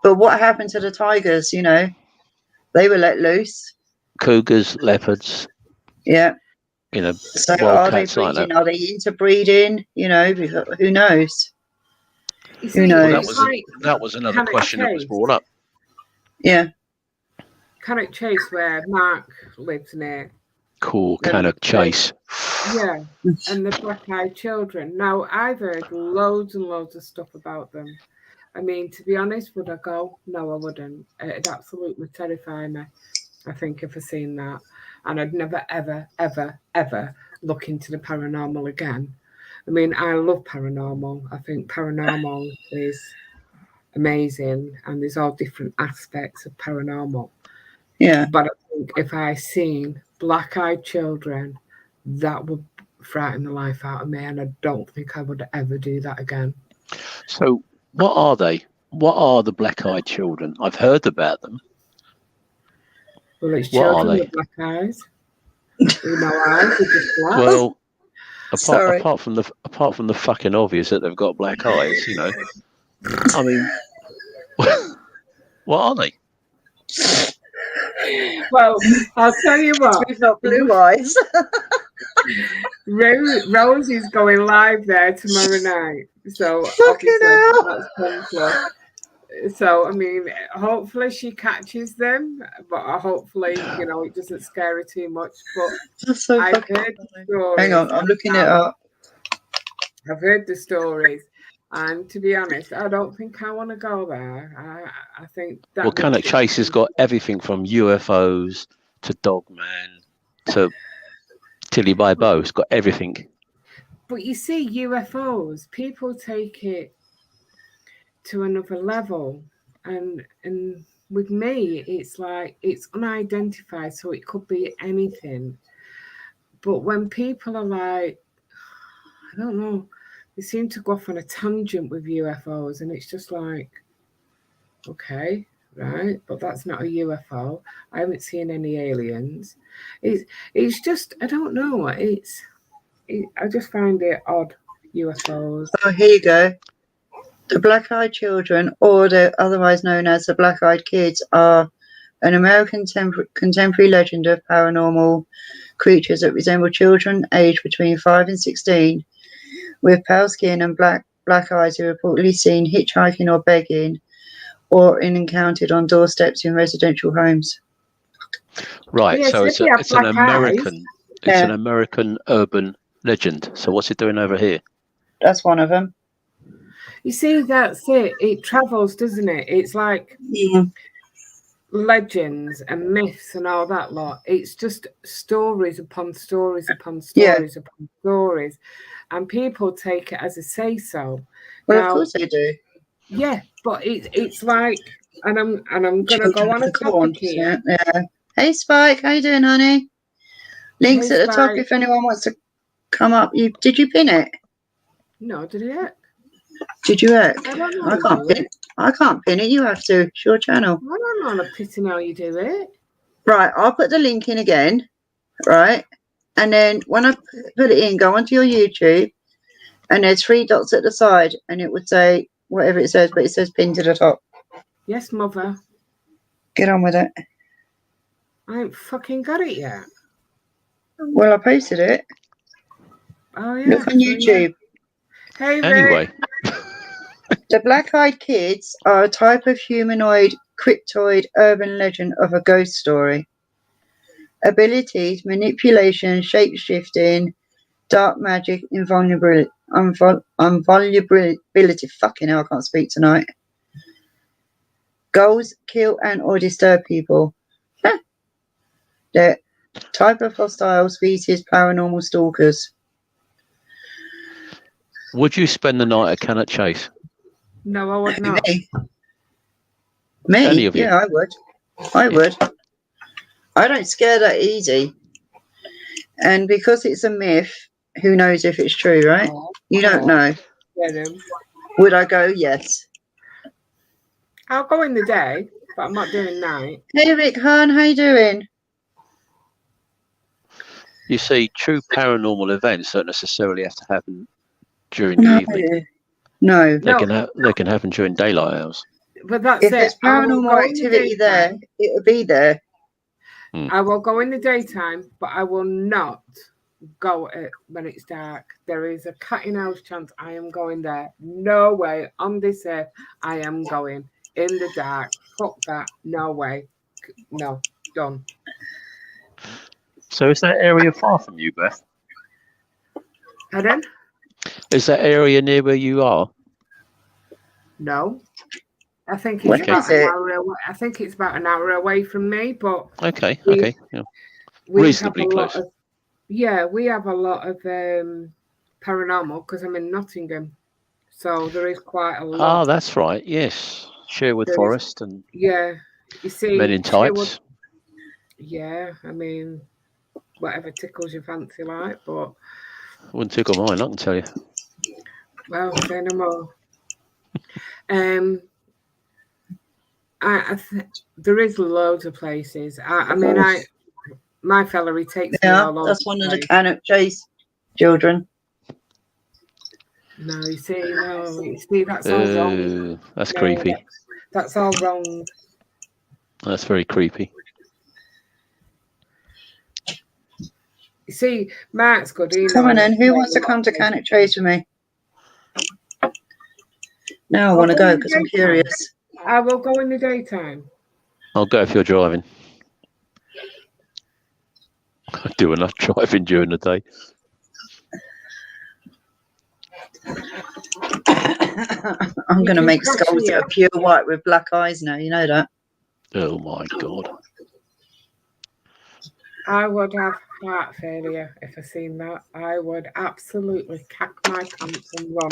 But what happened to the tigers? You know, they were let loose. Cougars, leopards. Yeah. You know, so are they breeding? Like are they interbreeding? You know, because who knows? Who knows? Well, that was another question that was brought up. Yeah. Cannock Chase, where Mark lives near. Cool, Cannock Chase. Yeah, and the black-eyed children. Now, I've heard loads and loads of stuff about them. I mean, to be honest, would I go? No, I wouldn't. It'd absolutely terrify me, I think, if I seen that. And I'd never, ever, ever, ever look into the paranormal again. I mean, I love paranormal. I think paranormal is amazing, and there's all different aspects of paranormal. Yeah. But I think if I seen black-eyed children, that would frighten the life out of me, and I don't think I would ever do that again. So what are they? What are the black-eyed children? I've heard about them. Well, it's children with black eyes. You know, eyes are just black. Well, apart from the fucking obvious that they've got black eyes, you know. I mean, what are they? Well, I'll tell you what. We've got blue eyes. Rose is going live there tomorrow night. So fucking hell. That's so, I mean, hopefully she catches them, but hopefully, you know, it doesn't scare her too much. But that's so I've heard the stories. Hang on, I'm looking it up. I've heard the stories. And to be honest, I don't think I want to go there. I think that. Well, Cannock Chase has got everything from UFOs to Dogman to Tilly by Bo. It's got everything. But you see, UFOs, people take it to another level, and with me, it's like it's unidentified, so it could be anything. But when people are like, I don't know, they seem to go off on a tangent with UFOs, and it's just like, okay, right, but that's not a UFO. I haven't seen any aliens. It's just, I don't know. I just find it odd, UFOs. Oh, here you go. The Black-Eyed Children, or they're otherwise known as the Black-Eyed Kids, are an American contemporary legend of paranormal creatures that resemble children aged between 5 and 16, with pale skin and black eyes, who are reportedly seen hitchhiking or begging, or encountered on doorsteps in residential homes. Right, Yes, so if it's you have an black eyes. American, it's an Yeah. American urban legend. So what's it doing over here? That's one of them. You see, that's it. It travels, doesn't it? It's like Mm. legends and myths and all that lot. It's just stories upon stories upon Yeah. stories upon stories, and people take it as a say-so. Well, Now, of course they do. yeah, but it's like, and I'm gonna go on a topic here. Yeah. Hey, Spike, how you doing, honey? Links Hey, at the top Spike. if anyone wants to come up. Did you pin it? No, did it? Did you? I don't know. I can't pin. I can't pin it. You have to. It's your channel. I don't know a pity how you do it. Right, I'll put the link in again. Right, and then when I put it in, go onto your YouTube, and there's 3 dots at the side, and it would say whatever it says, but it says pin to the top. Yes, mother. Get on with it. I ain't fucking got it yet. Well, I posted it. Oh yeah. Look on YouTube. Hey, Rick. Anyway, The Black-Eyed Kids are a type of humanoid cryptoid urban legend of a ghost story. Abilities, manipulation, shape-shifting, dark magic, invulnerability. Fucking hell, I can't speak tonight. Goals, kill and or disturb people. They're type of hostile species, paranormal stalkers. would you spend the night at Cannock Chase? No, I would not. Me? Any of you? Yeah, I would. I would. I don't scare that easy. And because it's a myth, who knows if it's true, right? You don't know. Get him. Would I go? Yes. I'll go in the day, but I'm not doing night. Hey, Rick Hahn, how you doing? You see, true paranormal events don't necessarily have to happen during the evening. No. They can happen during daylight hours. But that's If it. there's I will paranormal go in the activity there, daytime. it'll be there. I will go in the daytime, but I will not go when it's dark. There is a cat in house chance I am going there. No way on this earth I am going in the dark. Fuck that. No way. No. Done. So is that area far from you, Beth? Pardon? Is that area near where you are? No. I think it's Where about is an it? hour away. I think it's about an hour away from me, but Okay, We- okay. Yeah. we Reasonably have a lot close. of, yeah, we have a lot of paranormal because I'm in Nottingham, so there is quite a lot. Ah, that's right. Yes, Sherwood There is- Forest and Yeah, you see, Men in Tights. Yeah, I mean, whatever tickles your fancy, like, but Wouldn't tickle mine, I can tell you. well, say no more. There is loads of places. My fella, he takes me Yeah, all over. that's one of the place. Cannock Chase children. No, you see, that's all wrong. That's No, creepy. That's all wrong. That's very creepy. You see, Mark's good. Come on then, who wants to come to Cannock Chase with me? Now I want to go because I'm curious. I will go in the daytime. I'll go if you're driving. I do enough driving during the day. I'm going to can make cross skulls that here. are pure white with black eyes now, you know that. Oh my god. I would have heart failure if I seen that. I would absolutely cack my pants and run.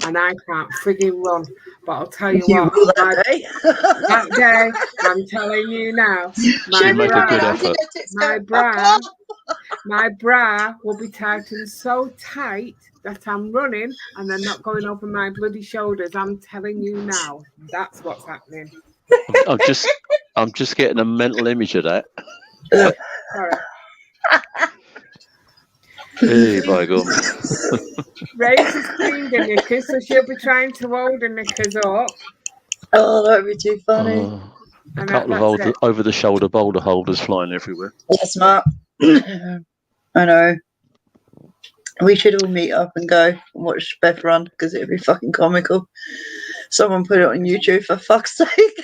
And I can't frigging run. But I'll tell you what, will that day. that day, I'm telling you now, She'd make a good effort. my bra will be tightened so tight that I'm running and they're not going over my bloody shoulders. I'm telling you now, that's what's happening. I'm just getting a mental image of that. Sorry. Hey, by God. Rose has cleaned her knickers, so she'll be trying to hold her knickers up. Oh, that'd be too funny. A And couple of that's it. over-the-shoulder boulder holders flying everywhere. That's smart. I know. We should all meet up and go and watch Beth run because it'd be fucking comical. Someone put it on YouTube for fuck's sake.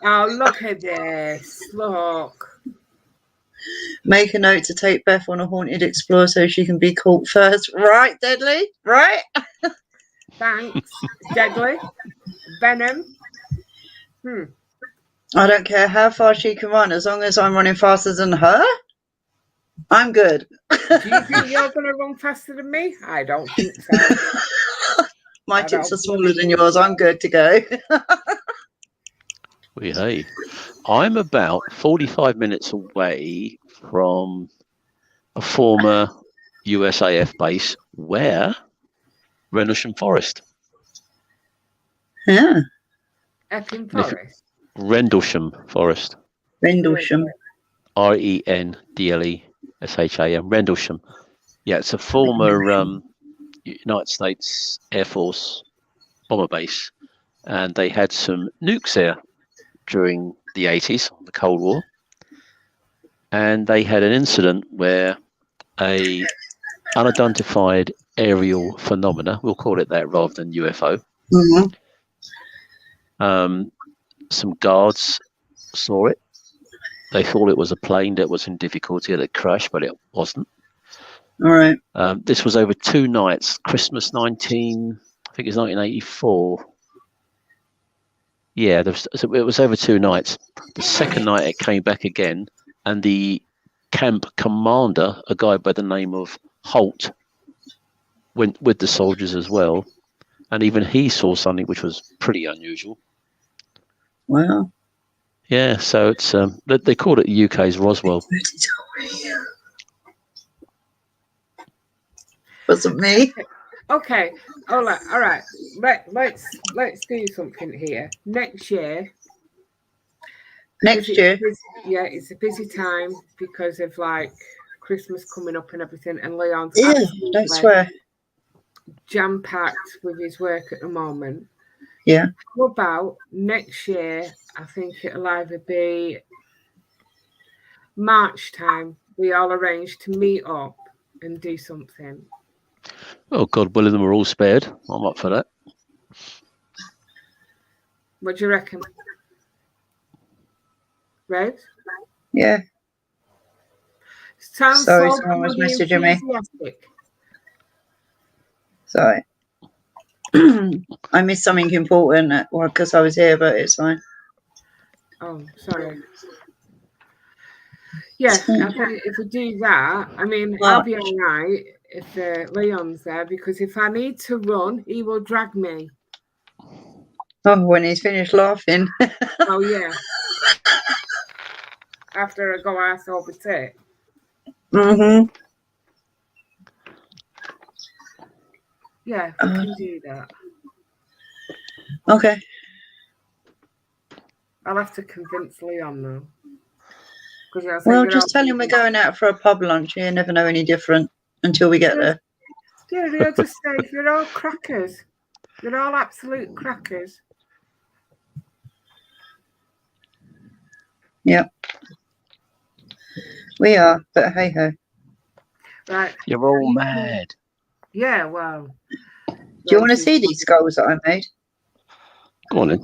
Oh, look at this. Look. Make a note to take Beth on a haunted explore so she can be caught first. Right, Deadly? Right? Thanks. Deadly. Venom. I don't care how far she can run as long as I'm running faster than her. I'm good. Do you think you're going to run faster than me? I don't think so. My tits are smaller than yours. I'm good to go. Hey, I'm about 45 minutes away from a former USAF base where Rendlesham Forest. Yeah. Epping Forest. Rendlesham Forest. Rendlesham. Rendlesham. Rendlesham. Yeah, it's a former United States Air Force bomber base, and they had some nukes there during the 80s, the Cold War, and they had an incident where a unidentified aerial phenomena, we'll call it that rather than UFO, some guards saw it. They thought it was a plane that was in difficulty, that crashed, but it wasn't. All right. This was over 2 nights, Christmas 1984. Yeah, it was over 2 nights. The second night it came back again, and the camp commander, a guy by the name of Holt, went with the soldiers as well, and even he saw something which was pretty unusual. Wow. Yeah, so it's they called it the UK's Roswell. Wasn't me. Okay. All right. Let's do something here. Next year. Next year. Yeah, it's a busy time because of like Christmas coming up and everything, and Leon's don't swear. Jam-packed with his work at the moment. Yeah. How about next year? I think it'll either be March time. We all arrange to meet up and do something. Oh, God willing, them are all spared. I'm up for that. What do you reckon? Right? Yeah. Sounds Sorry, so someone was bloody messaging me. enthusiastic. Sorry. I missed something important because I was here, but it's fine. Oh, sorry. Yeah, I think if we do that, I mean, I'll be all right if Leon's there, because if I need to run, he will drag me. Oh, when he's finished laughing. Oh, yeah. After I go ass over it. Mm-hmm. Yeah, we can do that. Okay. I'll have to convince Leon though. Well, just tell him we're going out for a pub lunch. You never know any different until we get there. Yeah, they'll just say, you're all crackers. You're all absolute crackers. Yep. We are, but hey ho. Right. You're all mad. Yeah, well. Do you want to see these skulls that I made? Go on then.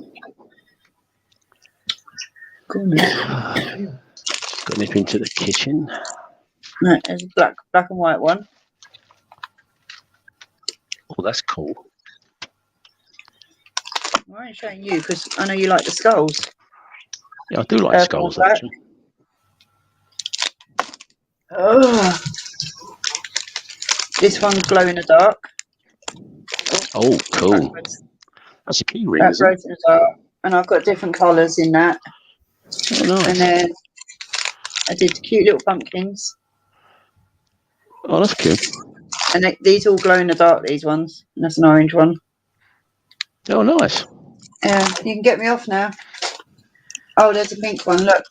Go on then. Got to nip into the kitchen. Right, there's a black and white one. Oh, that's cool. Well, I ain't showing you because I know you like the skulls. Yeah, I do like skulls, actually. Oh. This one's glow in the dark. Oh, cool. That's a key ring, That's isn't it? glows in the dark. And I've got different colours in that. Oh, nice. And then I did cute little pumpkins. Oh, that's cute. And these all glow in the dark, these ones. And that's an orange one. Oh, nice. Yeah, you can get me off now. Oh, there's a pink one, look.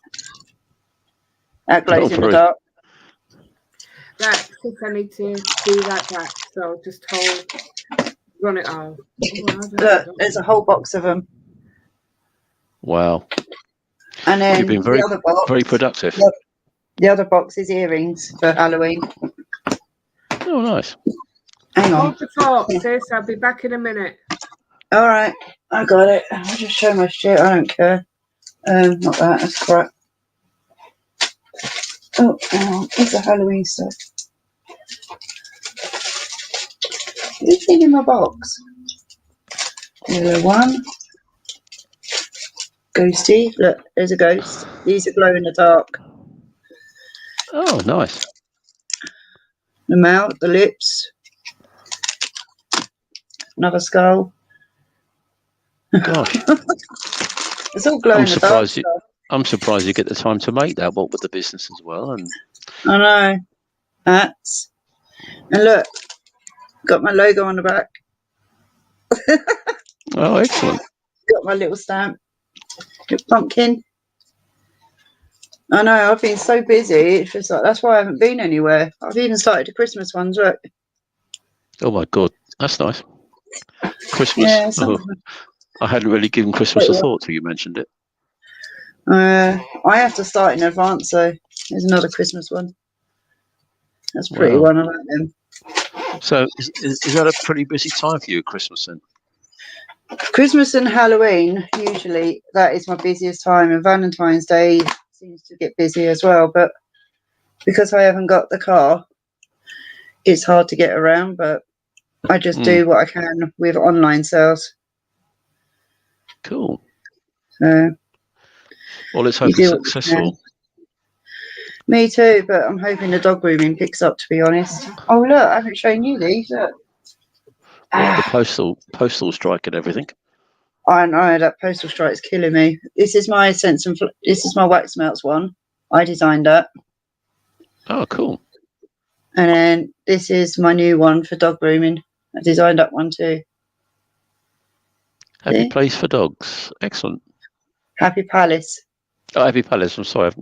That glows in the dark. Right, I need to be right back. So just run it all. Look, there's a whole box of them. Wow. And then You've been very, the other box, very productive. the other box is earrings for Halloween. Oh, nice. Hang on. Hold the thought, sis. I'll be back in a minute. All right, I got it. I'll just show my shit. I don't care. Not that. That's crap. Oh, it's a Halloween stuff. Anything in my box? Yellow one. Ghosty. Look, there's a ghost. These are glow in the dark. Oh, nice. The mouth, the lips. Another skull. Gosh. It's all glow in the dark stuff. I'm surprised you get the time to make that. What with the business as well, and I know. Hats. And look, got my logo on the back. oh, excellent. Got my little stamp. Pumpkin. I know, I've been so busy. It's just like, that's why I haven't been anywhere. I've even started the Christmas ones, look. Oh my God, that's nice. Christmas. Yeah, I hadn't really given Christmas a thought till you mentioned it. I have to start in advance, so there's another Christmas one. That's a pretty one, I like them. So is that a pretty busy time for you at Christmas then? Christmas and Halloween, usually that is my busiest time, and Valentine's Day seems to get busy as well, but because I haven't got the car, it's hard to get around, but I just do what I can with online sales. Cool. So, well, let's hope it's successful. Me too, but I'm hoping the dog grooming picks up, to be honest. Oh, look, I haven't shown you these. Look. The postal strike and everything. I know, that postal strike is killing me. This is my this is my wax melts one. I designed that. Oh, cool. And then this is my new one for dog grooming. I designed that one too. Happy Place for Dogs. Excellent. Happy Palace. Oh, Happy Palace. I'm sorry.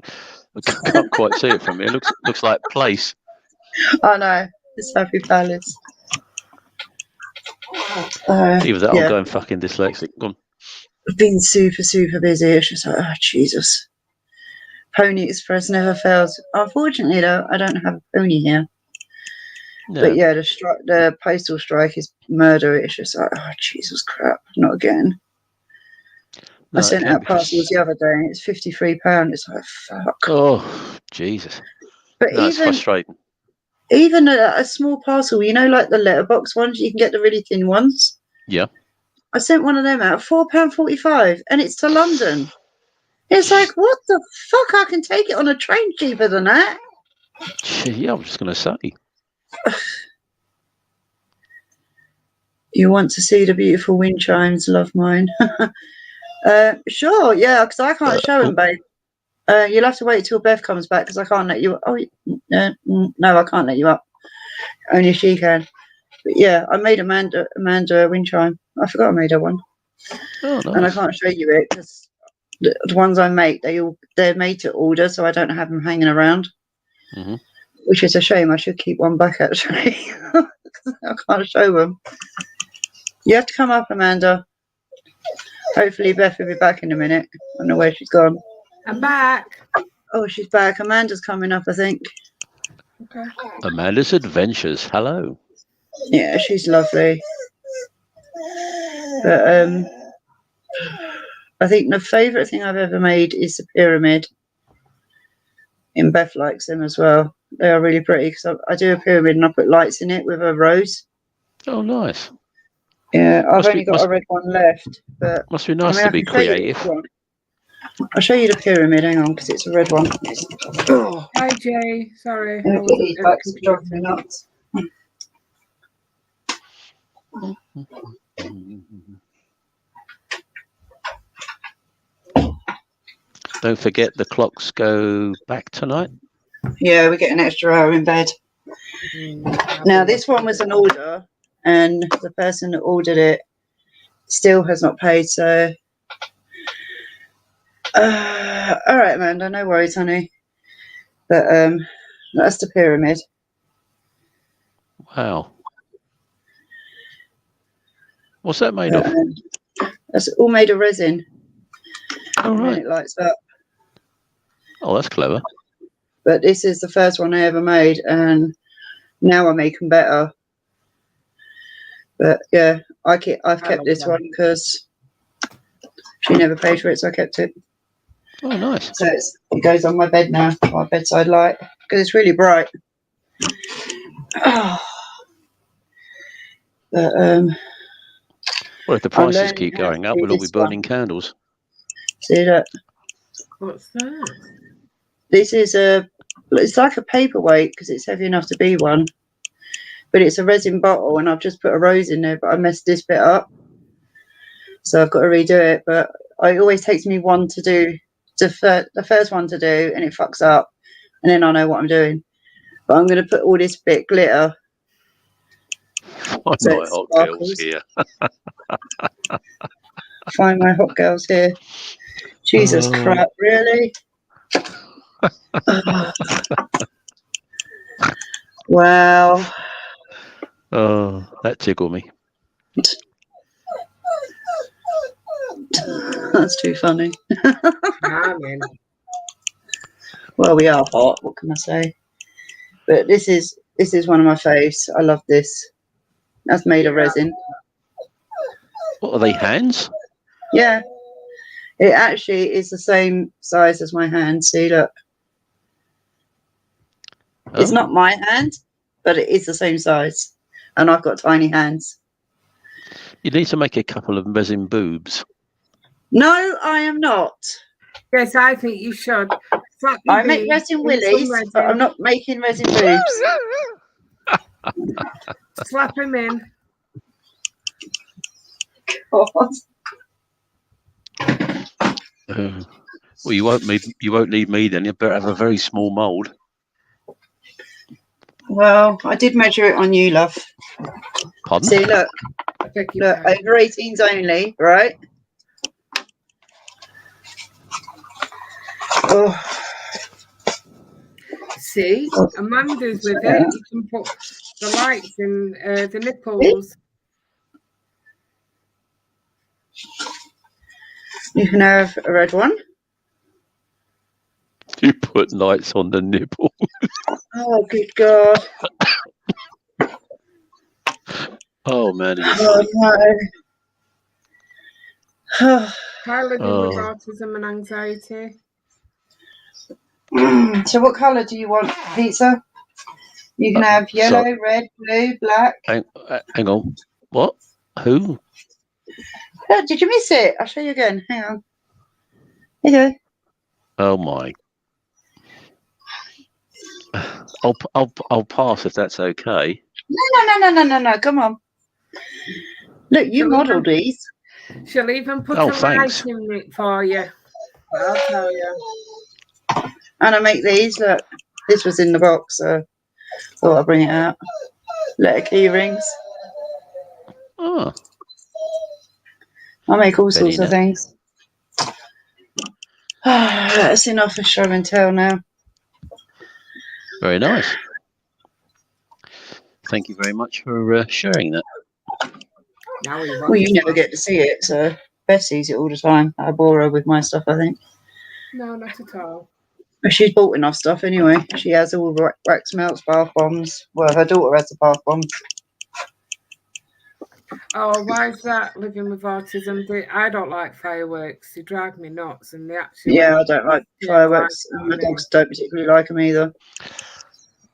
I can't quite see it from here. It looks like place. I know. It's Happy Palace. Either that or going fucking dyslexic. Go on. I've been super, super busy. It's just like, oh, Jesus. Pony Express never fails. Unfortunately, though, I don't have a pony here. No. But yeah, the postal strike is murder. It's just like, oh, Jesus crap. Not again. No, I sent out parcels the other day and it's £53. It's like, fuck. Oh, Jesus. But it's frustrating. Even a small parcel, you know, like the letterbox ones, you can get the really thin ones. Yeah. I sent one of them out, £4.45, and it's to London. It's like, what the fuck? I can take it on a train cheaper than that. Yeah, I was just going to say. You want to see the beautiful wind chimes, love mine? Sure, yeah, because I can't show them, babe. You'll have to wait till Beth comes back because I can't let you. Oh, no, I can't let you up. Only she can. But yeah, I made Amanda a wind chime. I forgot I made her one. Oh, nice. And I can't show you it because the ones I make, they're made to order, so I don't have them hanging around. Mm-hmm. Which is a shame. I should keep one back actually. I can't show them. You have to come up, Amanda. Hopefully Beth will be back in a minute. I don't know where she's gone. I'm back. Oh, she's back. Amanda's coming up, I think. Okay. Amanda's Adventures. Hello. Yeah, she's lovely. But I think the favourite thing I've ever made is the pyramid. And Beth likes them as well. They are really pretty because I do a pyramid and I put lights in it with a rose. Oh, nice. Yeah, I've only got a red one left. But must be nice to be creative. I'll show you the pyramid. Hang on, because it's a red one. Oh. Hi, Jay. Sorry. Nuts. Don't forget the clocks go back tonight. Yeah, we get an extra hour in bed. Now, this one was an order, and the person that ordered it still has not paid, so... all right, Amanda, no worries, honey. But that's the pyramid. Wow. What's that made of? That's all made of resin. Oh, And then right. it lights up. Oh, that's clever. But this is the first one I ever made, and now I make them better. But yeah, I've kept this one because she never paid for it, so I kept it. Oh, nice. So it goes on my bed now, my bedside light, because it's really bright. But Well, if the prices keep going up, we'll all be burning candles. See that? What's that? This is it's like a paperweight because it's heavy enough to be one. But it's a resin bottle, and I've just put a rose in there, but I messed this bit up. So I've got to redo it. But it always takes me one to do, the first one to do, and it fucks up. And then I know what I'm doing. But I'm going to put all this bit glitter. Find my hot girls here. Find my hot girls here. Jesus crap, really? Wow. Oh, that tickled me. That's too funny. Charming. Well, we are hot. What can I say? But this is one of my faves. I love this. That's made of resin. What are they, hands? Yeah. It actually is the same size as my hand. See, look. Oh. It's not my hand, but it is the same size. And I've got tiny hands. You need to make a couple of resin boobs. No, I am not. Yes, I think you should. I make resin willies, but I'm not making resin boobs. Slap him in. God. Well, you won't need me then. You better have a very small mould. Well, I did measure it on you, love. Pardon? See, look, over 18s only, right? Oh. See, Amanda's with it. You can put the lights in the nipples. You can have a red one. You put lights on the nipple. Oh, good God. Oh, man. Oh, no. How living with autism and anxiety? So what colour do you want, pizza? You can have yellow, red, blue, black. Hang on. What? Who? Oh, did you miss it? I'll show you again. Hang on. Here you go. Oh, my. I'll pass if that's okay. No. Come on. Look, you modelled these. She'll even put a light in it for you. I'll tell you. And I make these. Look, this was in the box, so thought I'd bring it out. Letter key rings. Oh. I make all sorts of things. That's enough of show and tell now. Very nice. Thank you very much for sharing that. Well, you never get to see it, so Beth sees it all the time. I bore her with my stuff, I think. No, not at all. She's bought enough stuff anyway. She has all wax melts, bath bombs. Well, her daughter has the bath bombs. Oh, why is that, living with autism? I don't like fireworks. They drive me nuts. And they actually. Yeah, I don't like fireworks. And the dogs don't particularly like them either.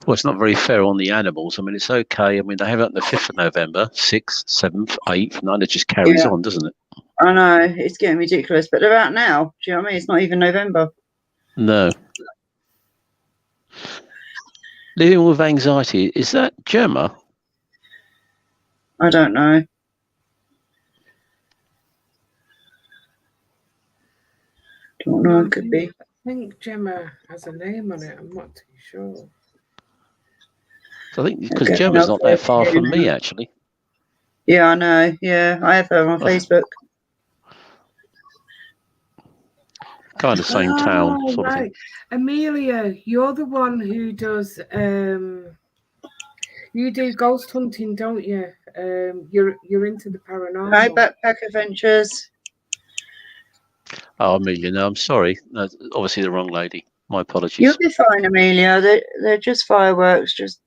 Well, it's not very fair on the animals. I mean, it's okay. I mean, they have it on the 5th of November, 6th, 7th, 8th, 9th. It just carries on, doesn't it? I know. It's getting ridiculous. But they're out now. Do you know what I mean? It's not even November. No. Living with anxiety, is that Gemma? I don't know. Don't know. It could be. I think Gemma has a name on it. I'm not too sure. So I think because Gemma's not that far from me, actually. Yeah, I know. Yeah, I have her on Facebook. Kind of same town, sort of thing. Amelia, you're the one who does. You do ghost hunting, don't you? You're into the Hi, paranormal. Backpack Adventures. Oh, Amelia, no, I'm sorry. No, obviously the wrong lady. My apologies. You'll be fine, Amelia. They're just fireworks. Just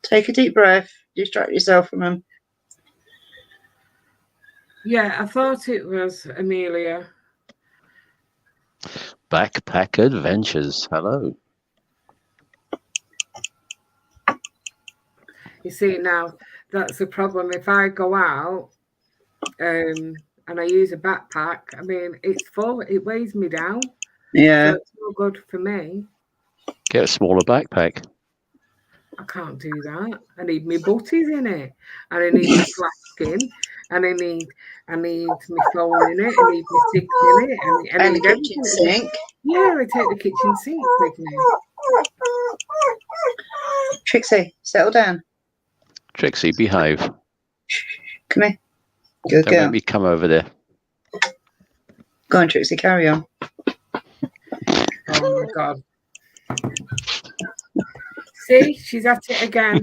take a deep breath. Distract yourself from them. Yeah, I thought it was Amelia. Backpack Adventures. Hello. You see, now that's the problem. If I go out and I use a backpack, I mean, it's full. It weighs me down. Yeah. So it's not good for me. Get a smaller backpack. I can't do that. I need my butties in it, and I need my flasking, and I need my phone in it, I need my sticks in it, and I And the need kitchen everything. sink. Yeah, I take the kitchen sink with me. Trixie, settle down. Trixie, behave. Come here. Good Don't girl. make me come over there. Go on, Trixie, carry on. Oh my god. See, she's at it again.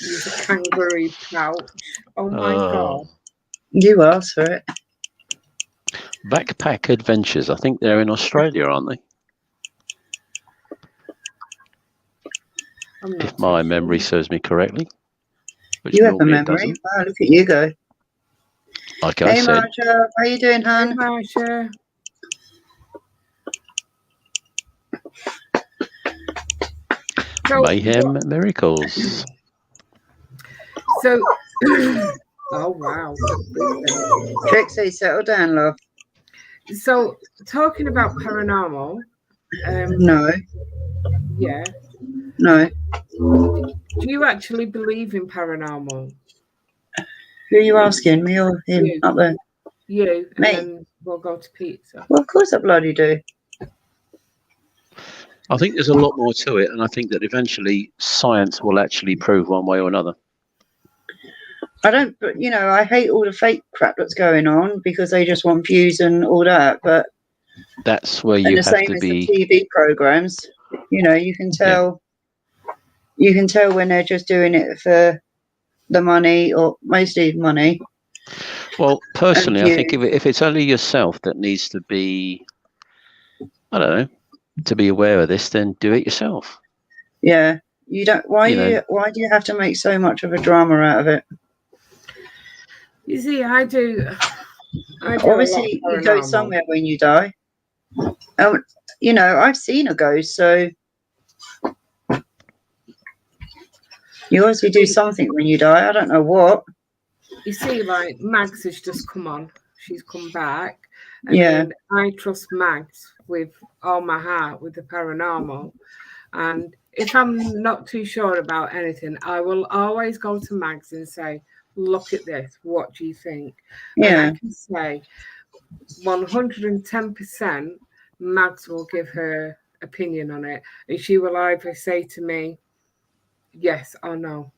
Use a kangaroo pouch. Oh my god. You asked for it. Backpack Adventures. I think they're in Australia, aren't they? I'm not If my too memory sure. serves me correctly. Which You have a normally it memory. doesn't. Wow, look at you go. Like I Hey, said, Marja. How you doing, Hey, hon? Marsha. So, mayhem miracles. So, oh wow. Trixie, settle down, love. So, talking about paranormal, No, yeah. no. Do you actually believe in paranormal? Who are you asking? Me or him? You. Up there? You, and Me? then we'll go to pizza. Well, of course I bloody do. I think there's a lot more to it, and I think that eventually science will actually prove one way or another. I don't, but you know, I hate all the fake crap that's going on because they just want views and all that. But That's where and you the have same to as be. the TV programs, you know, you can tell. You can tell when they're just doing it for the money or mostly money. Well, personally, I think views. if it's only yourself that needs to be, I don't know, to be aware of this, then do it yourself. Yeah, you don't. Why You know. Why do you have to make so much of a drama out of it? You see, I do Obviously, a lot you of go paranormal. somewhere when you die. You know, I've seen a ghost, so you obviously do something when you die. I don't know what. You see, like Mags has just come on. She's come back. I Yeah. mean, I trust Mags with all my heart with the paranormal. And if I'm not too sure about anything, I will always go to Mags and say, look at this. What do you think? Yeah. And I can say 110% Mags will give her opinion on it. And she will either say to me, yes or no.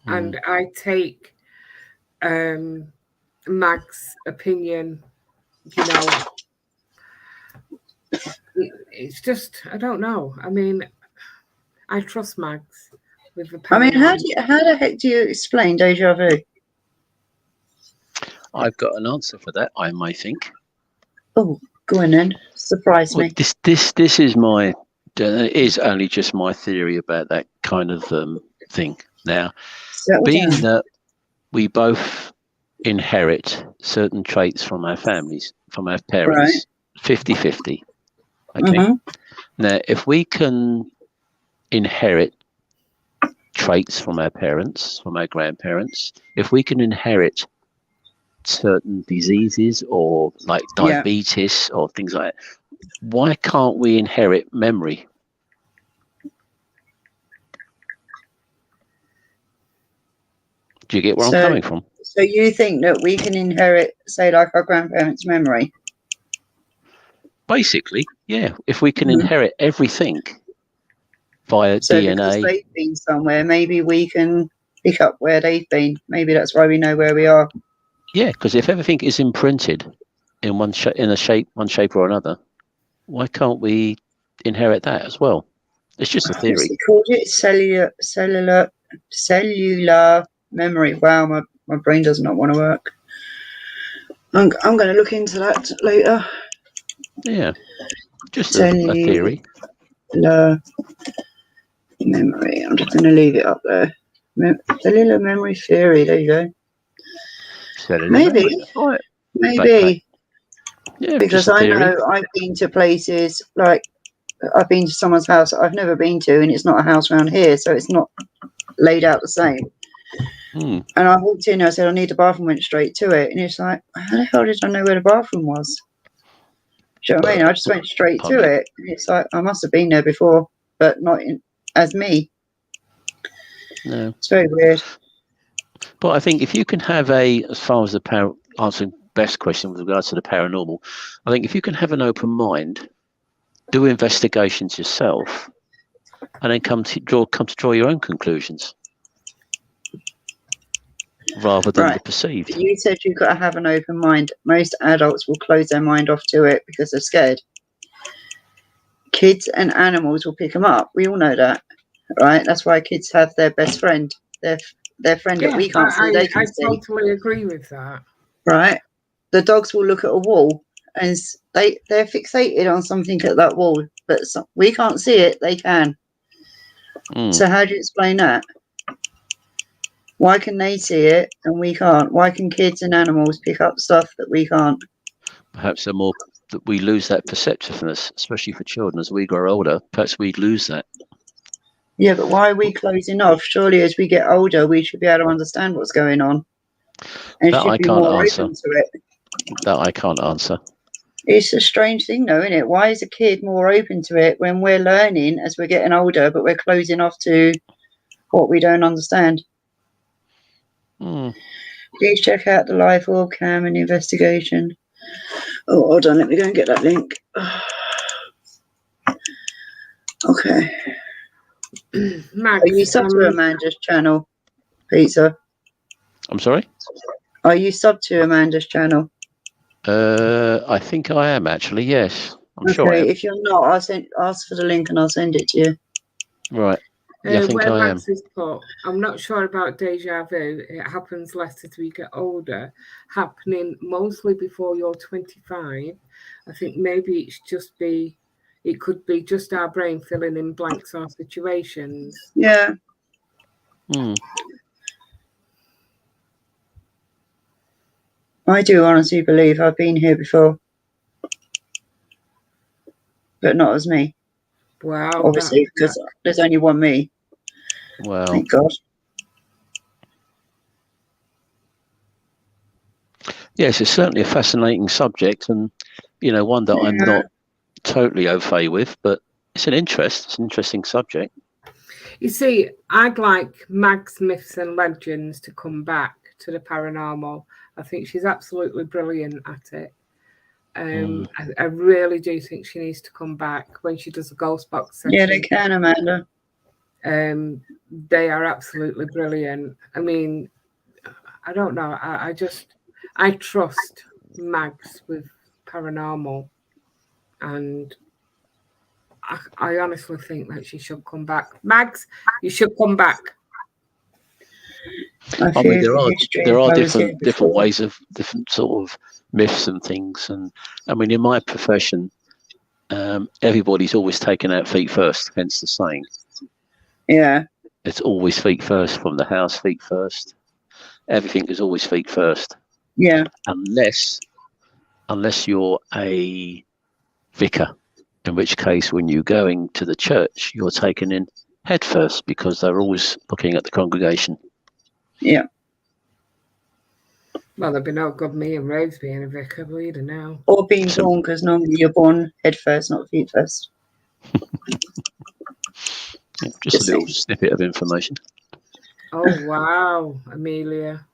And I take Mag's opinion, you know. It's just, I don't know. I mean, I trust Mags with the paranormal. I mean, how the heck do you explain deja vu? I've got an answer for that, I may think. Oh, go on then. Surprise Well, me. this is my, is only just my theory about that kind of thing. Now, being that we both inherit certain traits from our families, from our parents, 50-50. Okay. Mm-hmm. Now, if we can inherit traits from our parents, from our grandparents, if we can inherit certain diseases or like diabetes or things like that, why can't we inherit memory? Do you get where I'm coming from? So you think that we can inherit, say, like our grandparents' memory? Basically, yeah. If we can inherit everything via DNA. Because they've been somewhere, maybe we can pick up where they've been. Maybe that's why we know where we are. Yeah, because if everything is imprinted in one shape or another, why can't we inherit that as well? It's just a What's theory. it called? It's cellular memory. Wow, my brain does not want to work. I'm going to look into that later. Yeah, just a theory. Cellular memory. I'm just going to leave it up there. Cellular memory theory. There you go. Cellular Maybe. memory. Right. Maybe. Yeah, Because just a I theory. know I've been to places like I've been to someone's house I've never been to, and it's not a house around here, so it's not laid out the same. Hmm. And I walked in, I said, I need a bathroom, went straight to it. And it's like, how the hell did I know where the bathroom was? Do you know what I mean? I just went straight to it. And it's like, I must have been there before, but not as me. No. It's very weird. But I think if you can have as far as the answering best question with regards to the paranormal, I think if you can have an open mind, do investigations yourself, and then come to draw your own conclusions, rather than the perceived. You said you've got to have an open mind. Most adults will close their mind off to it because they're scared. Kids and animals will pick them up. We all know that, right? That's why kids have their best friend, their friend that we can't see, they can see. I totally agree with that. Right? The dogs will look at a wall and they're fixated on something at that wall, but we can't see it, they can. So how do you explain that? Why can they see it and we can't? Why can kids and animals pick up stuff that we can't? Perhaps that we lose that perceptiveness, especially for children. As we grow older, perhaps we lose that. Yeah, but why are we closing off? Surely as we get older, we should be able to understand what's going on. And that should I be can't more answer. open to it. That I can't answer. It's a strange thing though, isn't it? Why is a kid more open to it when we're learning as we're getting older, but we're closing off to what we don't understand? Please check out the live orb cam and investigation. Oh, hold on, let me go and get that link. Okay. Max, are you subbed to Amanda's channel, Peter? I'm sorry? Are you subbed to Amanda's channel? I think I am actually, yes. I'm sure I am. If you're not, ask for the link and I'll send it to you. Right. Yeah, I think where I Max is put, I'm not sure about deja vu. It happens less as we get older, happening mostly before you're 25. I think maybe it could be just our brain filling in blanks or situations. Yeah. I do honestly believe I've been here before, but not as me. Wow. Obviously, because there's only one me. Wow. Thank God. Yes, it's certainly a fascinating subject, and one that I'm not totally au fait with, but it's an interesting subject. You see, I'd like Mags Myths and Legends to come back to the paranormal. I think she's absolutely brilliant at it. I really do think she needs to come back when she does a ghost box session. Yeah, they can, Amanda. They are absolutely brilliant. I mean, I don't know. I trust Mags with paranormal, and I honestly think that she should come back. Mags, you should come back. I mean, there are different ways of different sort of myths and things, and I mean, in my profession, everybody's always taken out feet first. Hence the saying. Yeah. It's always feet first from the house. Feet first. Everything is always feet first. Yeah. Unless you're a vicar, in which case, when you're going to the church, you're taken in head first because they're always looking at the congregation. Yeah. Well, there'd be no good me and Rose being a vicar, bleeder now. Or being born, because normally you're born head first, not feet first. Just a little snippet of information. Oh, wow, Amelia.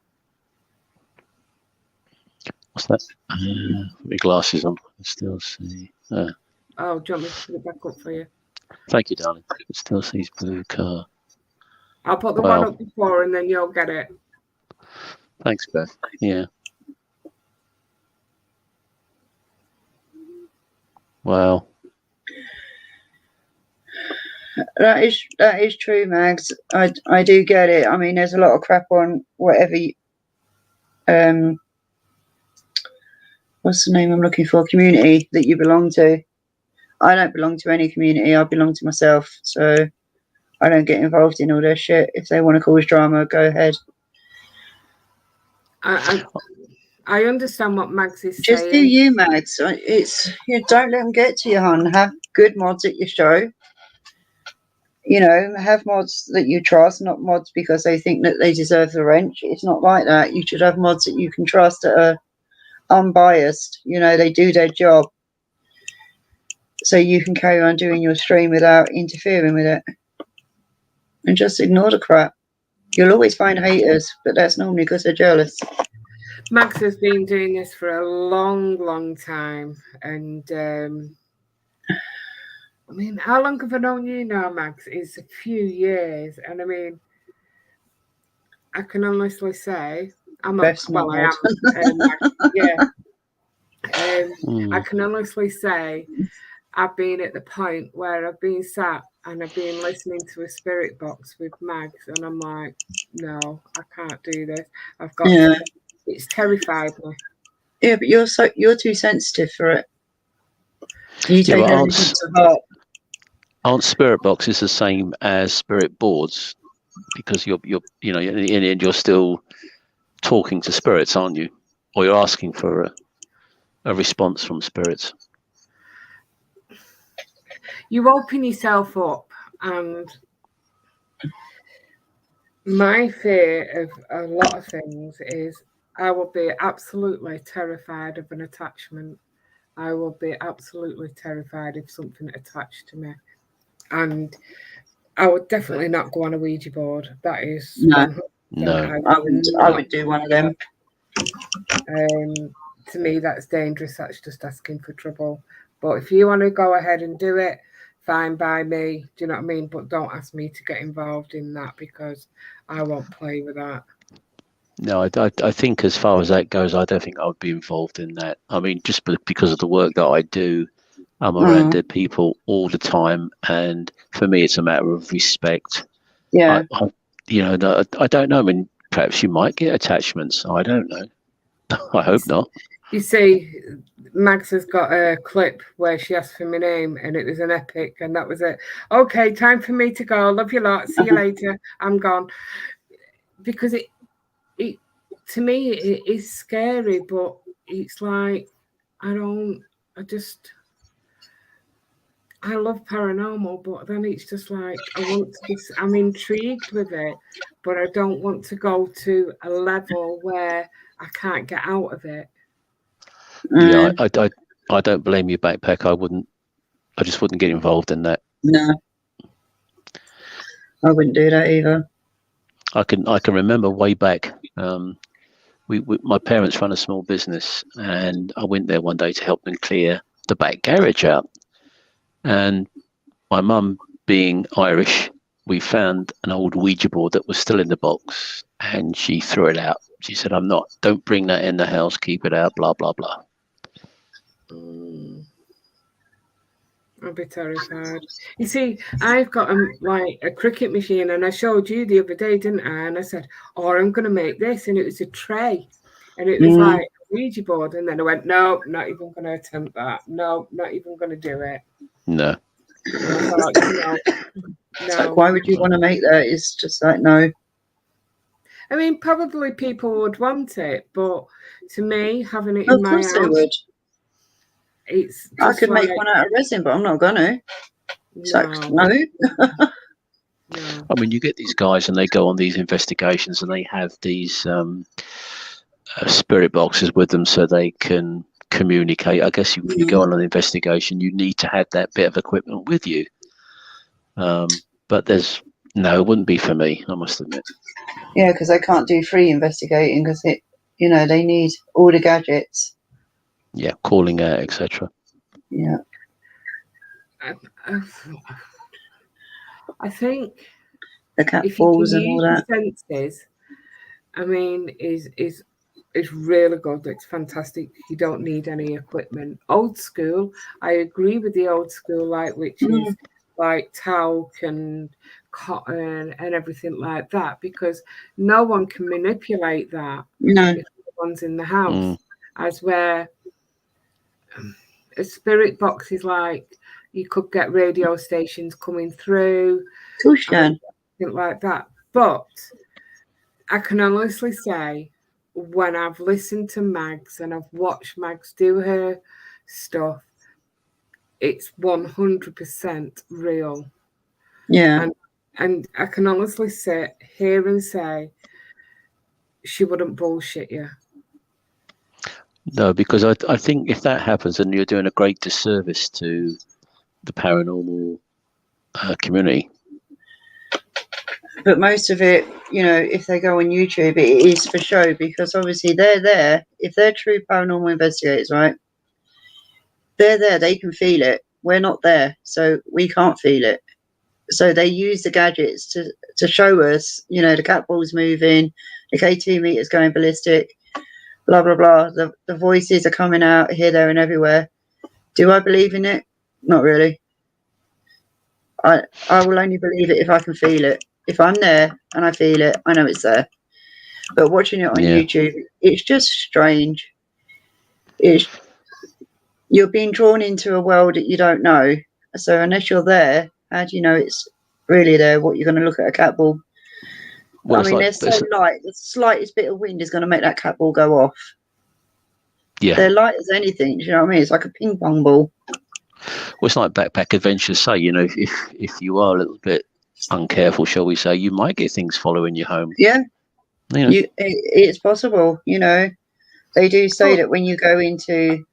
What's that? My glasses on. I still see. Oh, do you want me to put it back up for you? Thank you, darling. It still sees blue car. I'll put the one up before and then you'll get it. Thanks, Beth. Yeah. Wow. That is true, Mags. I do get it. I mean, there's a lot of crap on whatever. What's the name I'm looking for? Community that you belong to. I don't belong to any community. I belong to myself. So I don't get involved in all their shit. If they want to cause drama, go ahead. I understand what Mags is Just saying. do you, Mags. Don't let them get to you, hon. Have good mods at your show. Have mods that you trust, not mods because they think that they deserve the wrench. It's not like that. You should have mods that you can trust that are unbiased. They do their job. So you can carry on doing your stream without interfering with it. And just ignore the crap. You'll always find haters, but that's normally because they're jealous. Mags has been doing this for a long, long time. And I mean, how long have I known you now, Mags? It's a few years. And I mean, I can honestly say, I am. Yeah. I can honestly say I've been at the point where I've been sat and I've been listening to a spirit box with Mags, and I'm like, no, I can't do this. I've got to. It's terrified me. Yeah, but you're too sensitive for it. You take everything to heart. Aren't spirit boxes the same as spirit boards? Because you're in the end you're still talking to spirits, aren't you? Or you're asking for a response from spirits. You open yourself up, and my fear of a lot of things is I will be absolutely terrified of an attachment. I will be absolutely terrified if something attached to me. And I would definitely not go on a Ouija board. That is no. I would do one of them. To me, that's dangerous. That's just asking for trouble. But if you want to go ahead and do it, fine by me. Do you know what I mean? But don't ask me to get involved in that because I won't play with that. No, I think as far as that goes, I don't think I would be involved in that. I mean, just because of the work that I do, I'm around dead people all the time, and for me, it's a matter of respect. Yeah. I don't know. I mean, perhaps you might get attachments. I don't know. I hope not. You see, Mags has got a clip where she asked for my name, and it was an epic, and that was it. Okay, time for me to go. Love you lot. See you later. I'm gone. Because it to me it is scary, but it's like I love paranormal, but then it's just like I'm intrigued with it, but I don't want to go to a level where I can't get out of it. Yeah, I don't blame you, Backpack. I just wouldn't get involved in that. No, I wouldn't do that either. I can remember way back. My parents run a small business, and I went there one day to help them clear the back garage out. And my mum, being Irish, we found an old Ouija board that was still in the box, and she threw it out. She said, don't bring that in the house, keep it out, blah, blah, blah. I'll be terrified. You see, I've got a cricket machine, and I showed you the other day, didn't I? And I said, I'm going to make this, and it was a tray, and it was like a Ouija board. And then I went, no, not even going to attempt that. No, not even going to do it. No. I thought, no. Like, why would you want to make that? It's just like, no. I mean, probably people would want it, but to me, having it in my house, they would. I could like, make one out of resin, but I'm not gonna. No. I mean, you get these guys and they go on these investigations and they have these spirit boxes with them so they can communicate. I guess if you go on an investigation, you need to have that bit of equipment with you. But it wouldn't be for me, I must admit. Yeah, because they can't do free investigating because they need all the gadgets. Yeah, calling out, etc. Yeah. I think the cat balls and all that. Senses, I mean, is really good. It's fantastic. You don't need any equipment. Old school, I agree with the old school light witches. like talc and cotton and everything like that, because no one can manipulate that No. if one's in the house. As where a spirit box is like, you could get radio stations coming through, Of course you can. something like that. But I can honestly say, when I've listened to Mags and I've watched Mags do her stuff, it's 100% real. Yeah. And I can honestly sit here and say, she wouldn't bullshit you. No, because I think if that happens, then you're doing a great disservice to the paranormal community. But most of it, you know, if they go on YouTube, it is for show, because obviously they're there. If they're true paranormal investigators, right? They're there, they can feel it. We're not there, so we can't feel it. So they use the gadgets to show us, you know, the cat ball's moving, the K2 meter's going ballistic, blah, blah, blah. The voices are coming out here, there, and everywhere. Do I believe in it? Not really. I will only believe it if I can feel it. If I'm there and I feel it, I know it's there. But watching it on YouTube, it's just strange. You're being drawn into a world that you don't know. So unless you're there, how do you know it's really there? What you're going to look at a cat ball? Well, I mean, they're so light. The slightest bit of wind is going to make that cat ball go off. Yeah, they're light as anything. Do you know what I mean? It's like a ping pong ball. Well, it's like Backpack Adventures say, you know, if you are a little bit uncareful, shall we say, you might get things following you home. Yeah, you know. It's possible. You know, they do say that when you go into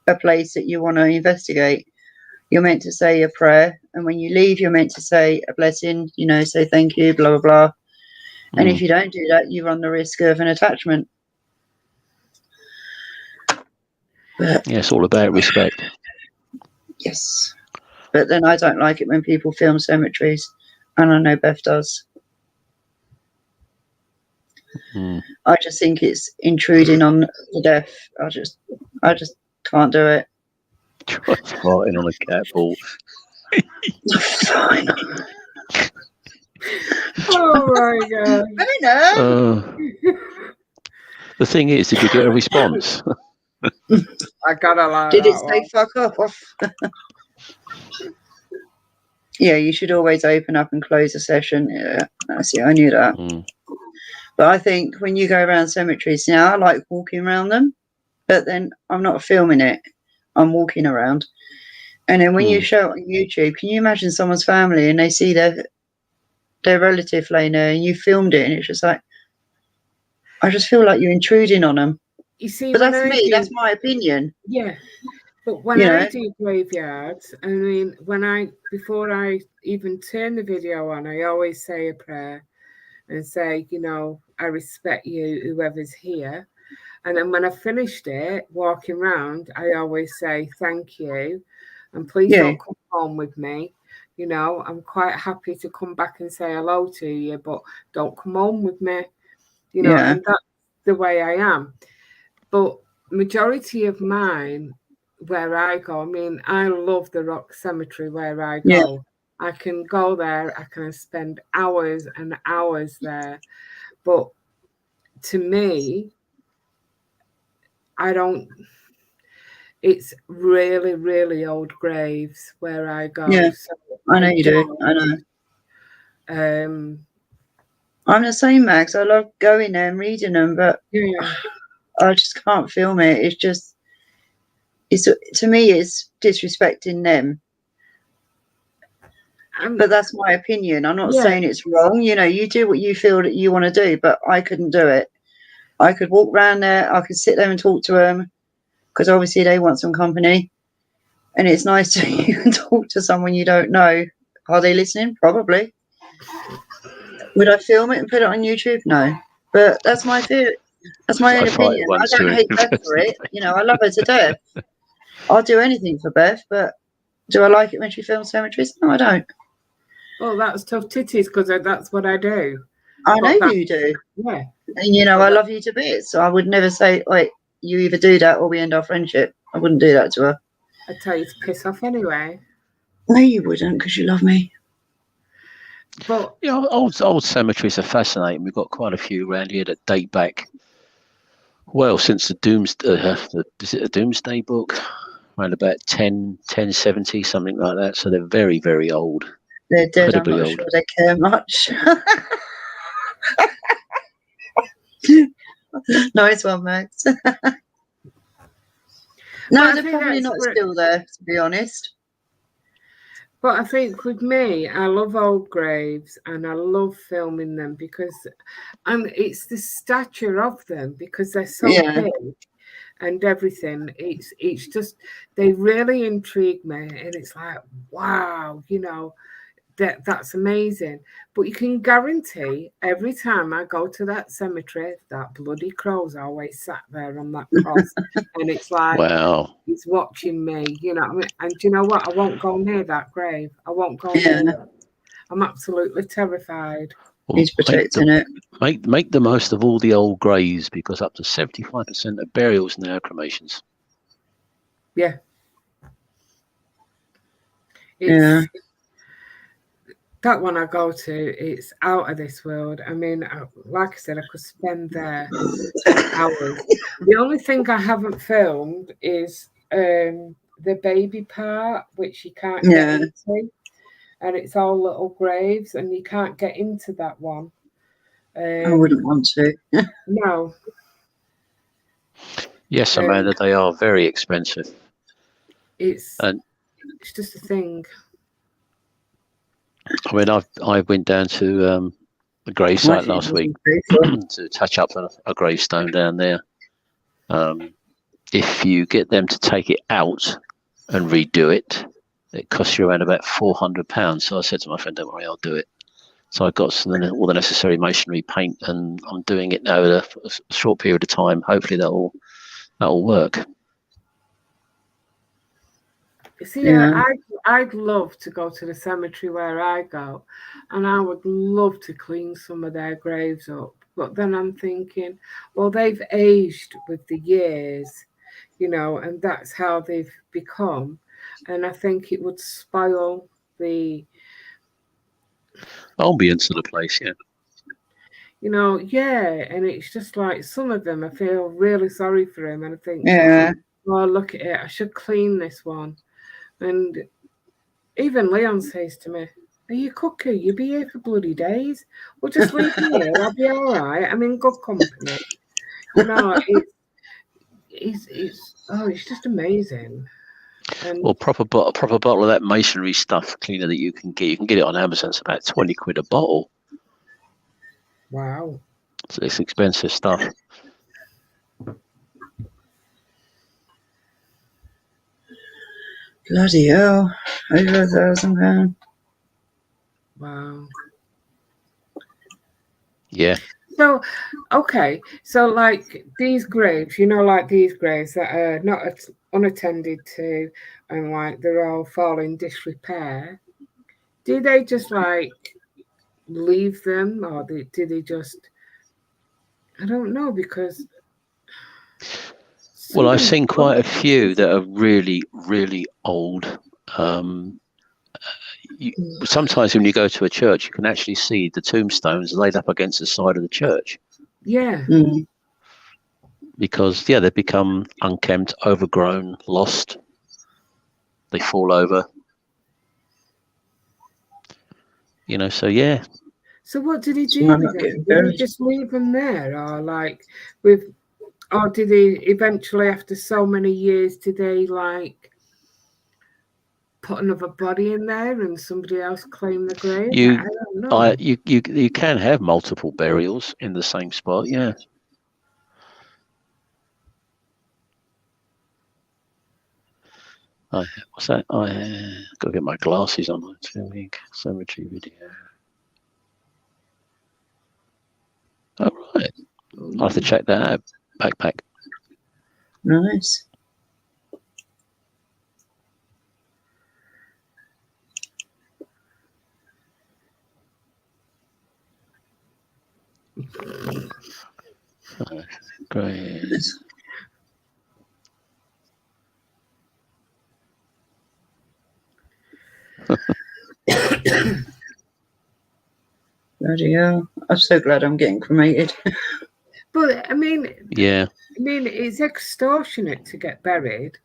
a place that you want to investigate, you're meant to say a prayer, and when you leave, you're meant to say a blessing. You know, say thank you, blah blah blah. And if you don't do that, you run the risk of an attachment. But, yeah, it's all about respect. Yes, but then I don't like it when people film cemeteries, and I know Beth does. I just think it's intruding on the deaf. I just can't do it. Try farting on a cat ball. Fine. Oh my god! I know. The thing is, did you get a response? I gotta like. Did it say fuck off? Yeah, you should always open up and close a session. Yeah, that's it. I knew that. But I think when you go around cemeteries now, I like walking around them, but then I'm not filming it. I'm walking around. And then when you show it on YouTube, can you imagine someone's family and they see their relative laying there and you filmed it, and it's just like, I just feel like you're intruding on them. You see, but that's me. That's my opinion. Yeah. But when I do graveyards, I mean, before I even turn the video on, I always say a prayer and say, you know, I respect you, whoever's here. And then when I finished it, walking around, I always say thank you, and please don't come home with me. You know, I'm quite happy to come back and say hello to you, but don't come home with me. You know, and that's the way I am. But majority of mine, where I go, I mean, I love the Rock Cemetery where I go. Yeah. I can go there, I can spend hours and hours there. But to me, it's really, really old graves where I go. Yeah, so I know you do. I know. I'm the same, Max. I love going there and reading them, but I just can't film it. It's just, to me, it's disrespecting them. But that's my opinion. I'm not saying it's wrong. You know, you do what you feel that you want to do, but I couldn't do it. I could walk around there. I could sit there and talk to them, because obviously they want some company. And it's nice to you can talk to someone you don't know. Are they listening? Probably. Would I film it and put it on YouTube? No. But that's my fear. That's my own opinion. I don't hate Beth for it. You know, I love her to death. I'll do anything for Beth, but do I like it when she films cemeteries? No, I don't. Well, that's tough titties, because that's what I do. I know you do. Yeah. And, you know, I love you to bits. So I would never say, wait, you either do that or we end our friendship. I wouldn't do that to her. I'd tell you to piss off anyway. No, you wouldn't, because you love me. But You know, old cemeteries are fascinating. We've got quite a few around here that date back, well, since the is it a Doomsday Book? Around about 1070, something like that. So they're very, very old. They're dead. I'm Incredibly not old. sure they care much. Nice one, Max. No, I they're think probably that's not great. still there, to be honest. But I think with me, I love old graves and I love filming them because it's the stature of them because they're so Yeah. big and everything. It's just they really intrigue me, and it's like, wow, that's amazing. But you can guarantee every time I go to that cemetery, that bloody crow's always sat there on that cross, and it's like, Wow. he's watching me, what I mean? And do you know what? I won't go near that grave. I won't go Yeah. near it. I'm absolutely terrified. Well, He's protecting it. make the most of all the old graves, because up to 75% of burials now are cremations. Yeah. Yeah. That one I go to, it's out of this world. I mean, like I said, I could spend there hours. The only thing I haven't filmed is the baby part, which you can't get into. And it's all little graves, and you can't get into that one. I wouldn't want to. No. Yes, Amanda, they are very expensive. It's just a thing. I mean, I went down to the gravesite last week to touch up a gravestone down there. If you get them to take it out and redo it, it costs you around about £400. So I said to my friend, "Don't worry, I'll do it." So I got all the necessary masonry paint, and I'm doing it now in a short period of time. Hopefully that'll work. See, yeah. I'd love to go to the cemetery where I go, and I would love to clean some of their graves up. But then I'm thinking, well, they've aged with the years, and that's how they've become. And I think it would spoil the ambience of the place, yeah. And it's just like some of them, I feel really sorry for him, and I think, well, look at it, I should clean this one. And even Leon says to me, "Are you cooking? You'll be here for bloody days. Well, just leave me here. I'll be all right. I'm in good company." It's just amazing. And well, proper bottle of that masonry stuff cleaner that you can get. You can get it on Amazon. It's about 20 quid a bottle. Wow. So it's expensive stuff. Bloody hell. Over £1,000. Wow. Yeah. So, okay. So, like these graves, like these graves that are not unattended to, and like they're all falling disrepair. Do they just like leave them, or do they just? I don't know, because. Well, I've seen quite a few that are really, really old. Sometimes when you go to a church, you can actually see the tombstones laid up against the side of the church. Yeah. Mm. Because, they become unkempt, overgrown, lost. They fall over. So yeah. So what did he do with them? Did he just leave them there, or did they eventually, after so many years, did they like put another body in there and somebody else claim the grave? I don't know. You can have multiple burials in the same spot, yeah. What's that? I gotta get my glasses on. Cemetery video. All right. I'll have to check that out. Backpack. Nice. Great. Bloody hell. I'm so glad I'm getting cremated. But I mean, Yeah. It's extortionate to get buried.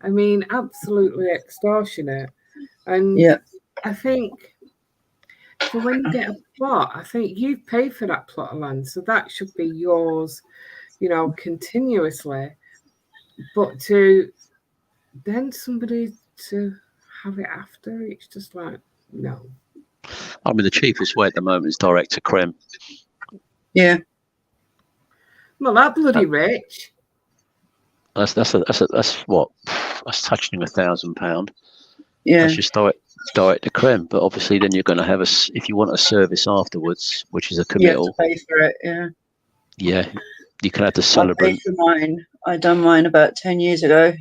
I mean, absolutely extortionate. And Yeah. I think for when you get a plot, I think you've paid for that plot of land, so that should be yours, continuously. But to then somebody to have it after, it's just like, no. I mean, the cheapest way at the moment is direct to creme. Yeah. Well, that bloody rich. That's what? That's touching £1,000. Yeah. That's just direct to creme. But obviously, then you're going to have if you want a service afterwards, which is a committal. You have to pay for it. Yeah. Yeah, you can have the celebrant. I paid for mine. I done mine about 10 years ago,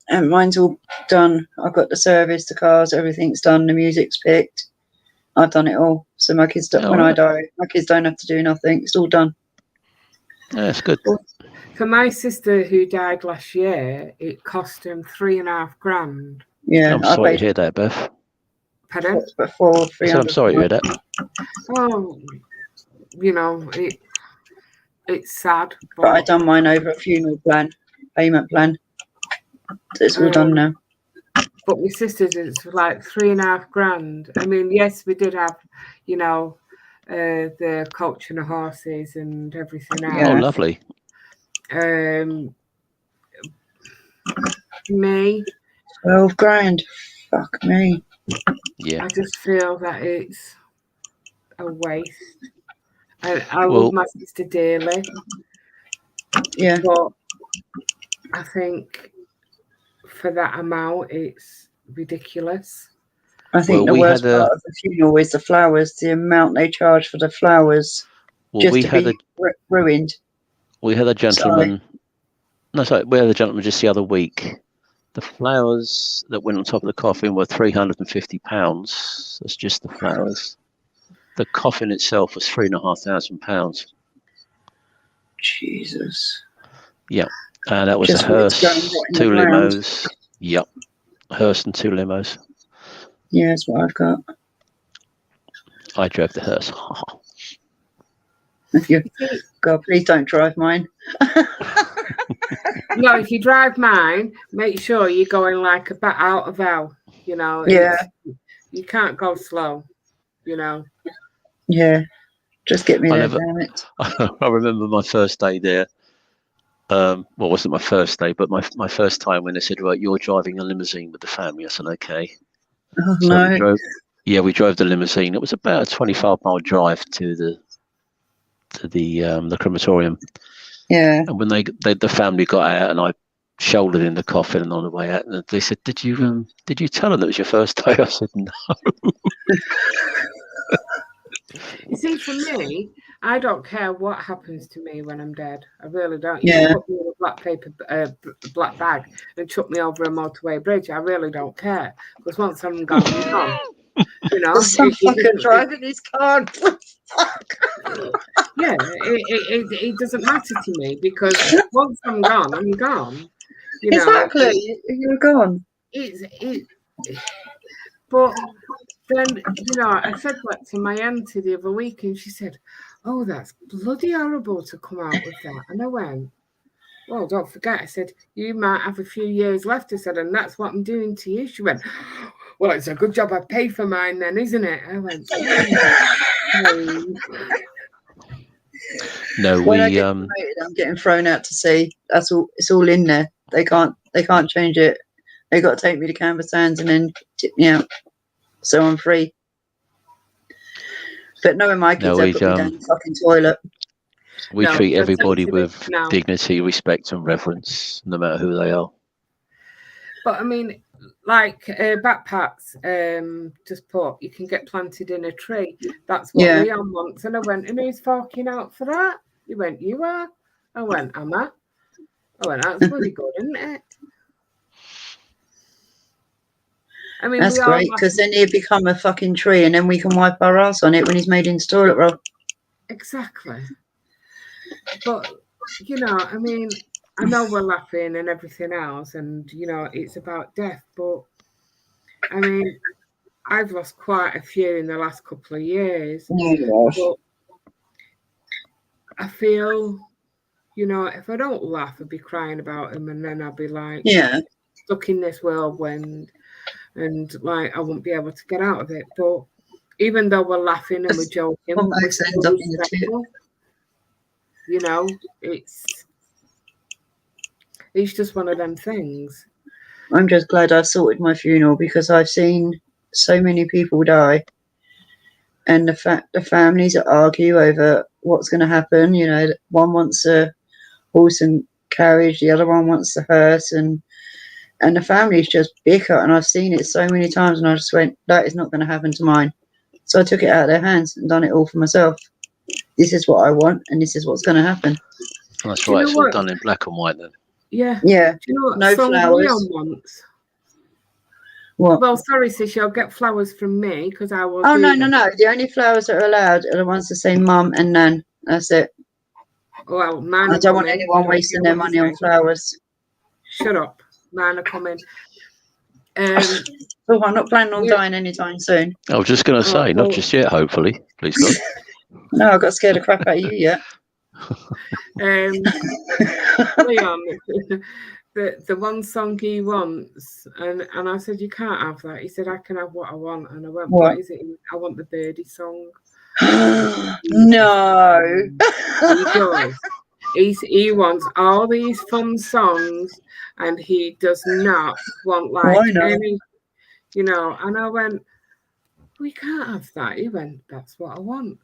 and mine's all done. I've got the service, the cars, everything's done. The music's picked. I've done it all. So my kids, when I die, my kids don't have to do nothing. It's all done. Yeah, that's good. For my sister who died last year, it cost him $3,500. Yeah, I'm sorry to hear that, Beth. Pardon? I'm sorry to hear that. Oh, it's sad. But I done mine over a funeral payment plan. So it's all done now. But my sister's, it's like $3,500. I mean, yes, we did have, the coach and the horses and everything else. Oh, lovely. Me. $12,000. Fuck me. Yeah. I just feel that it's a waste. I love my sister dearly. Yeah. But I think for that amount, it's ridiculous. I think the worst part of the funeral is the flowers. The amount they charge for the flowers ruined. We had a gentleman. We had a gentleman just the other week. The flowers that went on top of the coffin were £350. That's just the flowers. The coffin itself was £3,500. Jesus. Yeah, and that was a hearse, 2 limos. Yep, a hearse and 2 limos. Yeah, that's what I've got. I drove the hearse. God, please don't drive mine. No, if you drive mine, make sure you're going like a bat out of hell. Yeah. You can't go slow. Yeah. Just get me there, damn it. I remember my first day there. Well, it wasn't my first day, but my first time when they said, right, you're driving a limousine with the family. I said, okay. Oh, so no. We drove the limousine. It was about a 25-mile drive to the crematorium. Yeah. And when the family got out and I shouldered in the coffin and on the way out, and they said, did you tell them it was your first day? I said, no. You see, for me, I don't care what happens to me when I'm dead. I really don't. Yeah. You can put me in a black bag and chuck me over a motorway bridge. I really don't care. Because once I'm gone, I'm gone. Some fucker driving his car. Yeah, it doesn't matter to me because once I'm gone, I'm gone. Exactly, you're gone. But then, I said that to my auntie the other week, and she said, "Oh, that's bloody horrible to come out with that." And I went, "Well, don't forget," I said, "you might have a few years left," I said, "and that's what I'm doing to you." She went, "Well, it's a good job I paid for mine then, isn't it?" I went, No, when I get promoted, I'm getting thrown out to sea. That's all. It's all in there. They can't change it. They got to take me to canvas hands and then tip me out, so I'm free. But knowing my kids, they put me down the fucking toilet. We treat everybody with dignity, respect, and reverence, no matter who they are. But I mean, like backpacks, just put you can get planted in a tree. That's what Leon wants. And I went, and who's forking out for that? He went, you are. I went, am I? I went, that's pretty good, isn't it? I mean, that's great because then he'd become a fucking tree, and then we can wipe our ass on it when he's made into toilet roll. Exactly. But I mean, I know we're laughing and everything else, and it's about death. But I mean, I've lost quite a few in the last couple of years. Yeah. But I feel, if I don't laugh, I'd be crying about them, and then I'll be like, stuck in this whirlwind, and like I won't be able to get out of it. But even though we're laughing and we're joking, we're still respectful. It's just one of them things. I'm just glad I've sorted my funeral, because I've seen so many people die, and the families argue over what's going to happen. One wants a horse and carriage, the other one wants the hearse, and the families just bicker. And I've seen it so many times, and I just went, that is not going to happen to mine. So I took it out of their hands and done it all for myself. This is what I want, and this is what's going to happen. That's right. It's all done in black and white then. Yeah. Yeah. Do you know what no song flowers. Leon wants? What? Well, sorry, sis, you'll get flowers from me because I will. Oh, no. The only flowers that are allowed are the ones that say mum and nan. That's it. Well, mine I don't want anyone wasting their money on flowers. Shut up. Mine are coming. Oh, I'm not planning on dying anytime soon. I was just going to say, not just yet, hopefully. Please God. No, I got scared of crap out of you yet. Leon, the one song he wants, and I said, you can't have that. He said, I can have what I want. And I went, what is it? I want the Birdie song. No. He does. He wants all these fun songs, and he does not want any, and I went, we can't have that. He went, that's what I want.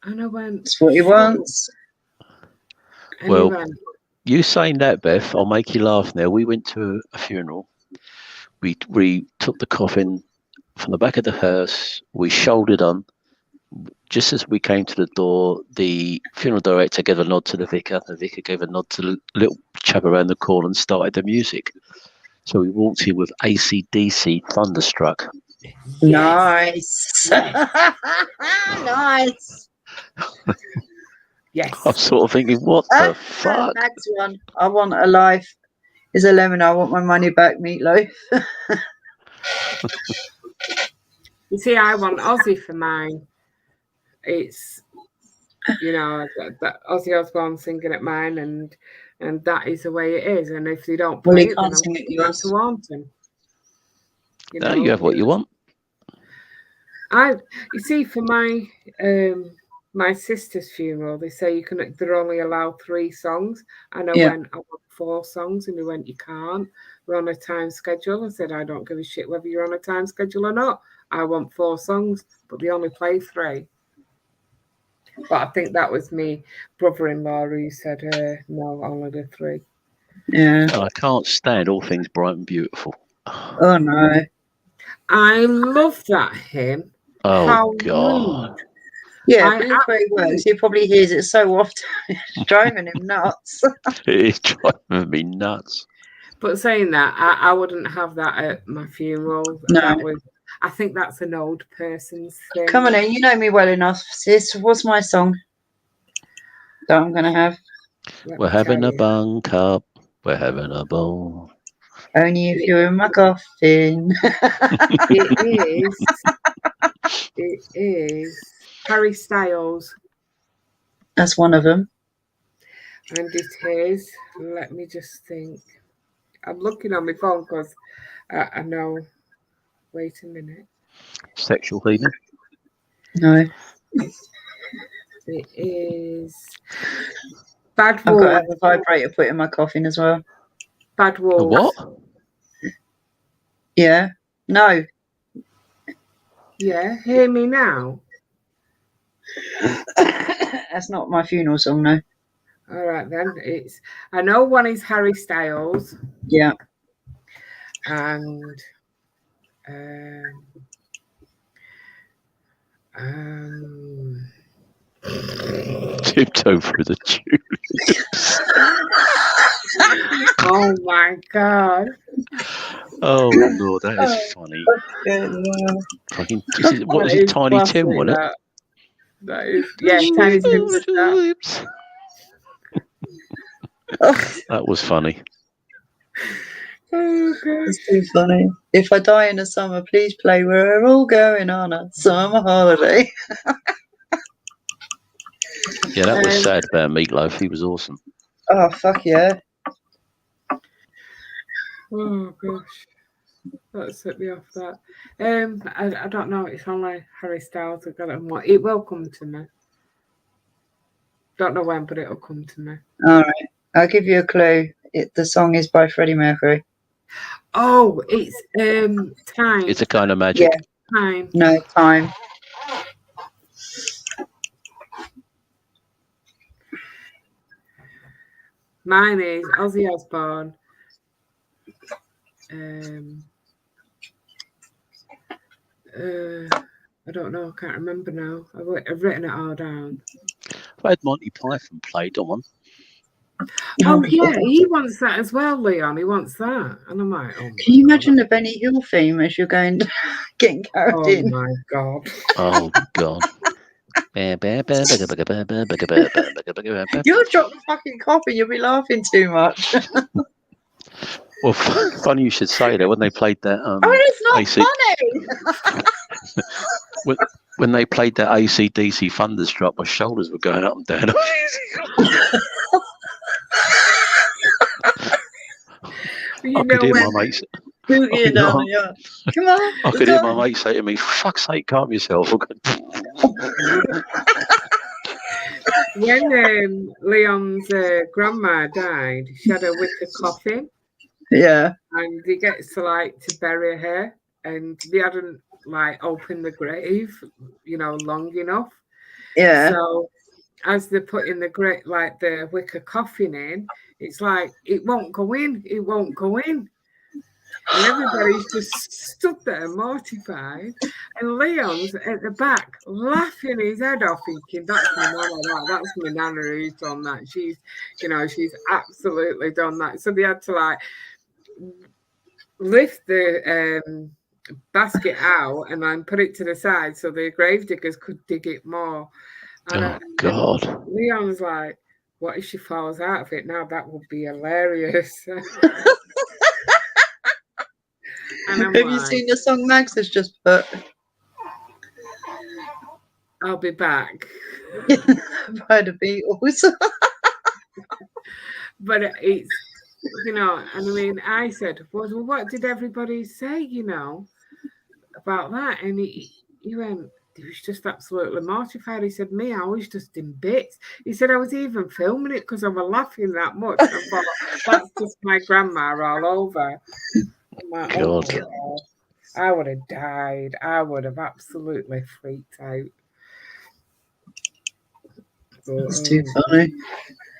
And I went, that's what he wants. And well, you saying that, Beth, I'll make you laugh now. We went to a funeral. We took the coffin from the back of the hearse. We shouldered on. Just as we came to the door, the funeral director gave a nod to the vicar. The vicar gave a nod to the little chap around the corner and started the music. So we walked in with AC/DC Thunderstruck. Nice. Nice. Yes. I'm sort of thinking, what the fuck? Next one. I want a life is a lemon. I want my money back, Meatloaf. You see, I want Ozzy for mine. It's, that Ozzy Osbourne singing at mine, and that is the way it is. And if they don't play it, then I'm going to want them. You have what you want. You see, for my sister's funeral, they say they're only allowed 3 songs, and I went, I want 4 songs, and they went, you can't. We're on a time schedule. I said, I don't give a shit whether you're on a time schedule or not. I want 4 songs, but they only play 3. But I think that was me brother-in-law who said, no, only the 3. Yeah. I can't stand All Things Bright and Beautiful. Oh no. I love that hymn. Oh, how God. Rude. Yeah, Blue Cray works. He probably hears it so often. It's driving him nuts. It is driving me nuts. But saying that, I wouldn't have that at my funeral. No. I think that's an old person's thing. Come on in, you know me well enough, sis. What's my song that I'm going to have? We're having a bun cup. We're having a bowl. Only if you're in my coffin. It is Harry Styles. That's one of them. And it is, let me just think. I'm looking on my phone because I know. Wait a minute. Sexual healing? No. It is Bad Wolves. I've got to have a vibrator put in my coffin as well. Bad Wolves. A what? Yeah. No. Yeah. Hear Me Now. That's not my funeral song, no. All right then. I know one is Harry Styles. Yeah. And Tiptoe through the tulips. Oh my God. Oh Lord, that is funny. Fucking, what was it? Tiny Tim, wasn't it? That is, yeah, Tiny Tim. That was funny. Oh gosh. It's too funny. If I die in the summer, please play We're All Going on a Summer Holiday. Yeah, that was sad about Meatloaf. He was awesome. Oh, fuck yeah. Oh gosh. That set me off that. I don't know, it's only Harry Styles that got it. It will come to me. Don't know when, but it'll come to me. All right. I'll give you a clue. The song is by Freddie Mercury. Oh, it's Time. It's a kind of magic. Yeah. Time. No, Time. Mine is Ozzy Osbourne. I don't know. I can't remember now. I've written it all down. I had Monty Python played on one. Oh yeah, he wants that as well, Leon. He wants that, and I'm like, oh. Can you imagine the Benny Hill theme as you're going getting carried in? Oh my god. Oh god. You'll drop the fucking coffee. You'll be laughing too much. Well, funny you should say that when they played that. It's not AC funny. when they played that AC/DC Thunderstruck, my shoulders were going up and down. You I know could hear when my mates. Come on. I could hear my mate say to me, "For fuck's sake, calm yourself." when Leon's grandma died, she had a wicker coffin. Yeah. And he gets to bury her, and they hadn't opened the grave, long enough. Yeah. So as they're putting the wicker coffin in, it's like it won't go in. It won't go in. And everybody's just stood there mortified. And Leon's at the back laughing his head off, thinking, that's my nana, that's my nana who's done that. She's absolutely done that. So they had to lift the basket out and then put it to the side so the grave diggers could dig it more. And God. And Leon's like, what if she falls out of it now? That would be hilarious. Have you seen the song Max has just put? I'll be back. By the Beatles. But it's, and I mean, I said, well, what did everybody say, about that? And he went, he was just absolutely mortified. He said, me, I was just in bits. He said, I was even filming it because I was laughing that much. I thought, that's just my grandma all over. My God. I would have died. I would have absolutely freaked out. But, It's too funny.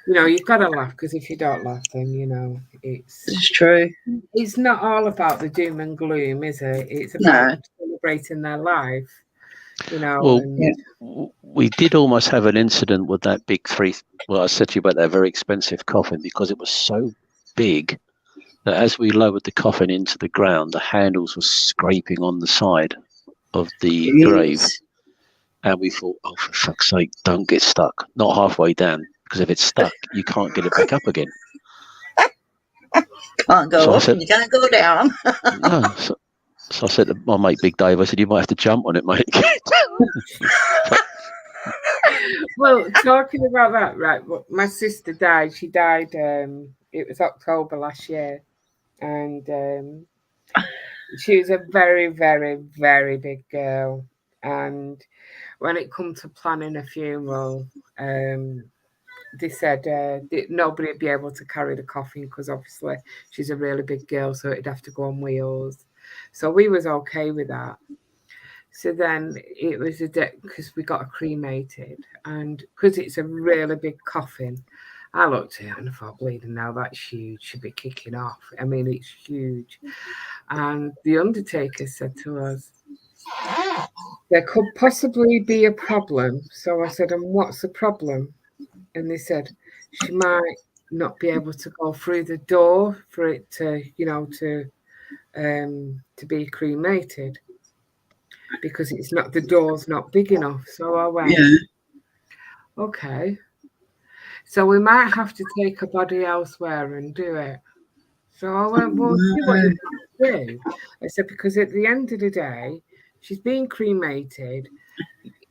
You've got to laugh, because if you don't laugh, then, it's true. It's not all about the doom and gloom, is it? It's about celebrating their life, Well, we did almost have an incident with that big I said to you about that very expensive coffin, because it was so big that as we lowered the coffin into the ground, the handles were scraping on the side of the grave. And we thought, oh, for fuck's sake, don't get stuck. Not halfway down, because if it's stuck, you can't get it back up again. Can't go up and you can't go down. No, so I said to my mate Big Dave, I said, you might have to jump on it, mate. Well, talking about that, right, my sister died. She died, it was October last year. And she was a very, very, very big girl. And when it come to planning a funeral, they said nobody would be able to carry the coffin, because obviously she's a really big girl, so it'd have to go on wheels. So we was okay with that. So then it was because we got her cremated, and because it's a really big coffin, I looked at it and I thought, bleeding now, that's huge, should be kicking off. I mean, it's huge. And the undertaker said to us, there could possibly be a problem. So I said, and what's the problem? And they said, she might not be able to go through the door for it to, to be cremated, because the door's not big enough. So I went, okay. So we might have to take a body elsewhere and do it. So I went, well, see what you can do. I said, because at the end of the day, she's being cremated.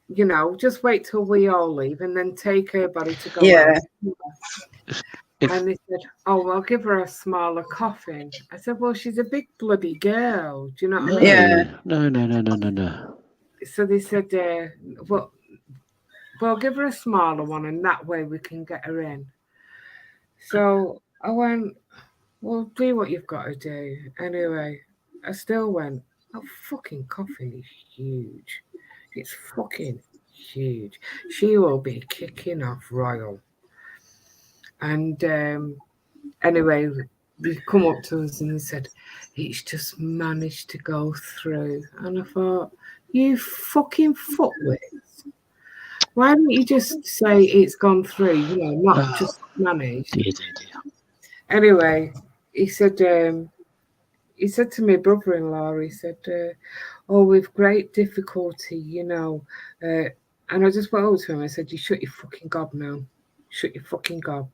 You know, just wait till we all leave and then take her body to go Yeah. out. If And they said, oh, well, give her a smaller coffin. I said, well, she's a big bloody girl. Do you know what I mean? Yeah. no. So they said, well, give her a smaller one and that way we can get her in. So I went, well, do what you've got to do. Anyway, I still went, that fucking coffin is huge. It's fucking huge. She will be kicking off royal. And anyway, they come up to us and they said, it's just managed to go through. And I thought, you fucking fuckwits. Why don't you just say it's gone through, you know, not just managed? Dear. Anyway, he said to my brother-in-law, he said, oh, with great difficulty, you know. And I just went over to him, I said, you shut your fucking gob now. Shut your fucking gob.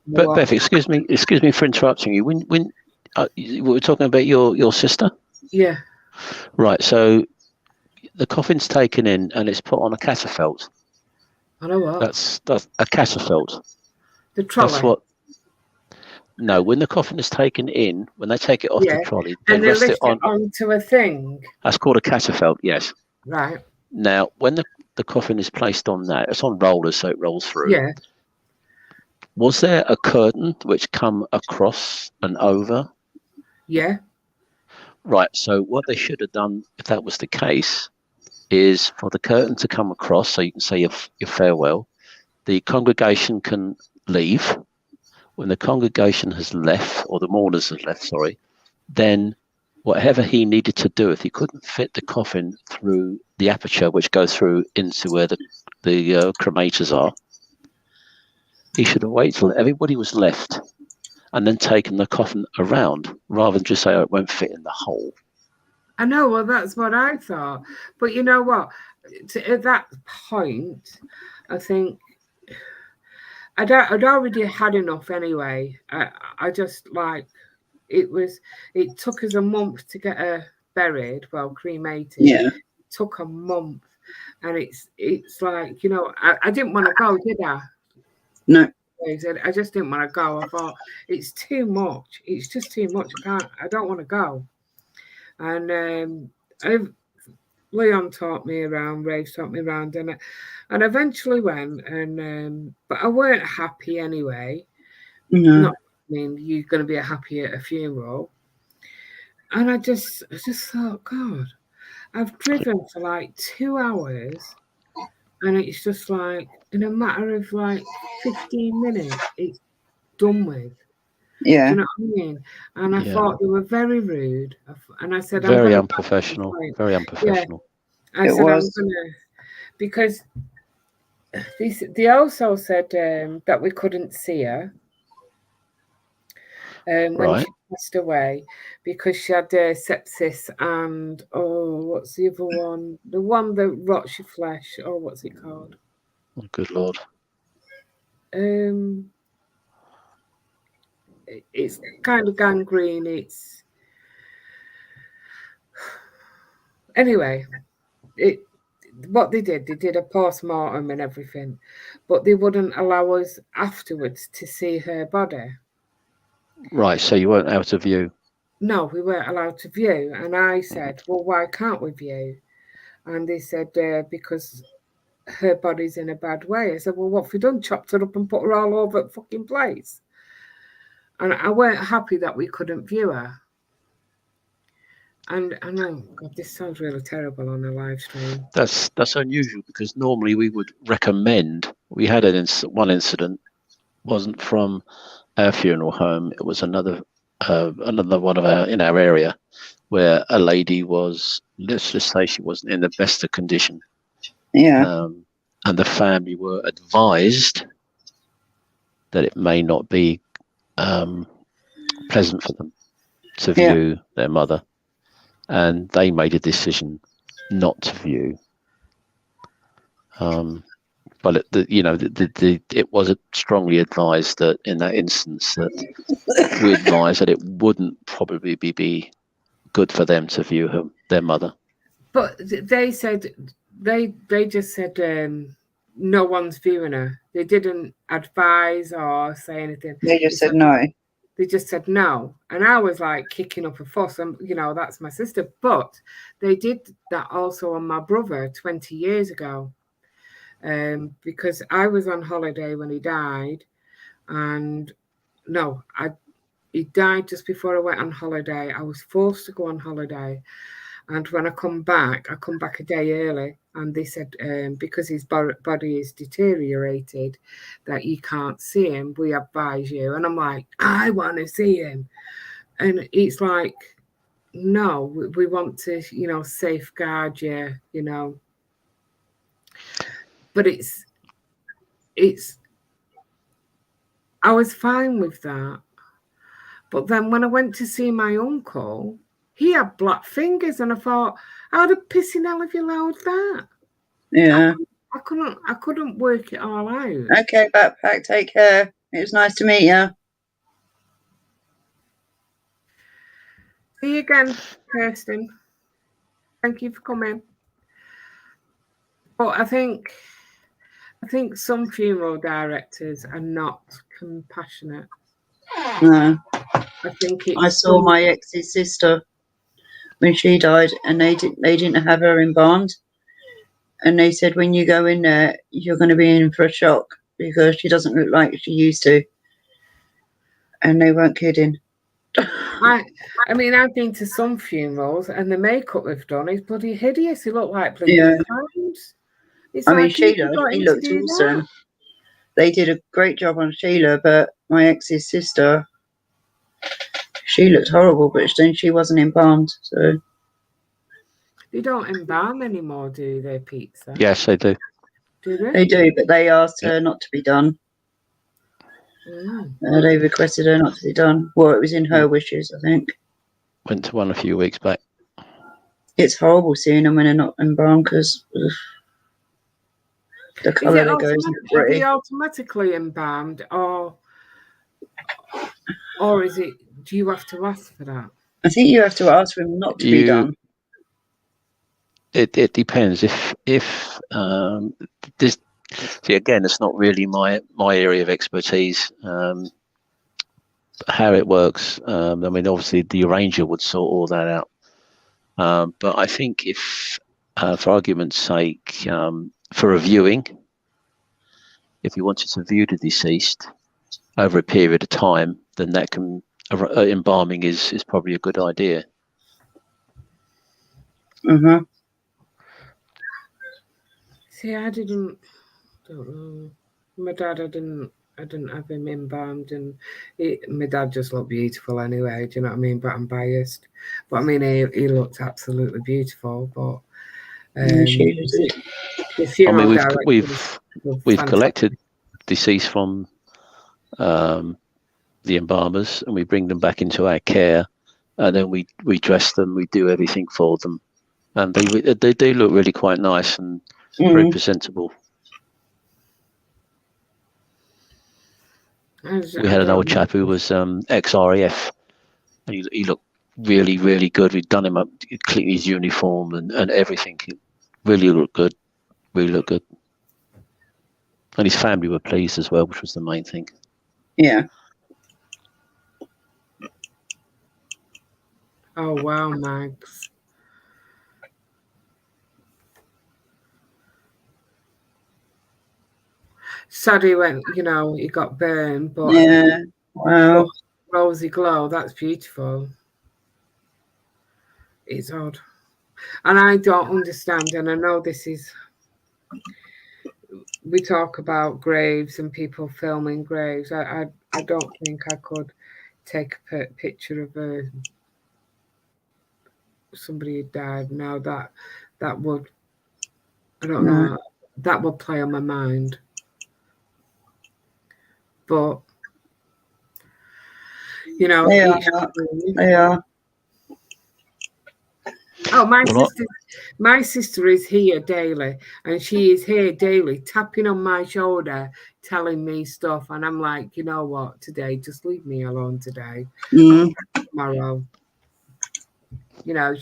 But Beth, excuse me for interrupting you. When we were talking about your sister, Yeah. right? So the coffin's taken in and it's put on a catafalque. I know what. That's a catafalque. The trolley. That's what. No, when the coffin is taken in, when they take it off the trolley, they and they rest lift it on. onto a thing. That's called a catafalque. Yes. Right. Now, when the coffin is placed on that, it's on rollers, so it rolls through. Yeah. Was there a curtain which come across and over? Yeah. Right. So what they should have done, if that was the case, is for the curtain to come across, so you can say your farewell. The congregation can leave. When the congregation has left, or the mourners have left, sorry, then whatever he needed to do, if he couldn't fit the coffin through the aperture which goes through into where the cremators are, he should have waited till everybody was left and then taken the coffin around, rather than just say, oh, it won't fit in the hole. I know, well, that's what I thought. But you know what? At that point, I think I'd already had enough anyway. I just like, it took us a month to get her buried, well, cremated. Yeah. It took a month. And it's like, you know, I didn't want to go, did I? No. I just didn't want to go. I thought, it's too much. It's just too much. I don't want to go. And Leon taught me around, Rafe taught me around, and eventually went. And but I weren't happy anyway. No. Not, I mean, you're going to be happy at a funeral. And I just thought, God, I've driven for like 2 hours, and it's just like in a matter of like 15 minutes, it's done with. Yeah. Do you know what I mean? And I thought they were very rude. And I said, very unprofessional. Very unprofessional. Yeah. I said, was. I'm gonna, because they also said that we couldn't see her when she passed away because she had sepsis and what's the other one? The one that rots your flesh. Oh, what's it called? Oh, good Lord. It's kind of gangrene. It's anyway. What they did a post-mortem and everything, but they wouldn't allow us afterwards to see her body. Right, so you weren't able to view? No, we weren't allowed to view. And I said, well, why can't we view? And they said, because her body's in a bad way. I said, well, what have we done? Chopped her up and put her all over the fucking place? And I weren't happy that we couldn't view her. And I know, God, this sounds really terrible on a live stream. That's unusual because normally we would recommend. We had one incident, wasn't from our funeral home. It was another one of in our area, where a lady was. Let's just say she wasn't in the best of condition. Yeah. And the family were advised that it may not be pleasant for them to view their mother. And they made a decision not to view. But it was strongly advised that in that instance that we advised that it wouldn't probably be good for them to view their mother. But they said they just said no one's viewing her. They didn't advise or say anything. They just said no. They just said no, and I was like kicking up a fuss, and that's my sister. But they did that also on my brother 20 years ago. Because I was on holiday when he died, and he died just before I went on holiday. I was forced to go on holiday, and when I come back a day early, and they said because his body is deteriorated, that you can't see him. We advise you, and I'm like, I want to see him, and it's like, no, we want to, safeguard you, But I was fine with that. But then when I went to see my uncle, he had black fingers, and I thought, how the pissing hell have you allowed that? Yeah. I couldn't work it all out. Okay, Backpack, take care. It was nice to meet you. See you again, Kirsten. Thank you for coming. But I think some funeral directors are not compassionate. No. I think I saw my ex's sister when she died, and they didn't have her embalmed, and they said when you go in there, you're going to be in for a shock because she doesn't look like she used to, and they weren't kidding. I mean, I've been to some funerals, and the makeup they've done is bloody hideous. They look like bloody clowns. I mean, Sheila, she looked awesome. That. They did a great job on Sheila, but my ex's sister, she looked horrible, but then she wasn't embalmed, so. They don't embalm anymore, do they, Pizza? Yes, they do. Do they? They do, but they asked her not to be done. They requested her not to be done. Well, it was in her wishes, I think. Went to one a few weeks back. It's horrible seeing them when they're not embalmed because the colour that goes isn't pretty. Are they automatically embalmed, or is it? Do you have to ask for that? I think you have to ask for them not to be done. It depends. If this. See, again, it's not really my area of expertise. How it works. I mean, obviously, the arranger would sort all that out. But I think if, for argument's sake, for a viewing, if you wanted to view the deceased over a period of time, then that can embalming is probably a good idea. Mm-hmm. See, I don't know. My dad, I didn't have him embalmed, and my dad just looked beautiful anyway. Do you know what I mean? But I'm biased. But I mean, he looked absolutely beautiful. But we've collected deceased from the embalmers, and we bring them back into our care, and then we dress them, we do everything for them, and they do look really quite nice and very presentable. We had an old chap who was ex-RAF, and he looked really, really good. We'd done him up, clean his uniform and everything. He really looked good. Really looked good. And his family were pleased as well, which was the main thing. Yeah. Oh, wow, Max. Sadly, when he got burned, but yeah, wow, rosy glow. That's beautiful. It's odd, and I don't understand. And I know this is. We talk about graves and people filming graves. I don't think I could take a picture of somebody who died. Now that would. I don't know. That would play on my mind. But they are. Oh, Well, my sister is here daily, and she is here daily, tapping on my shoulder, telling me stuff, and I'm like, you know what? Today, just leave me alone today. Mm. Tomorrow, you know,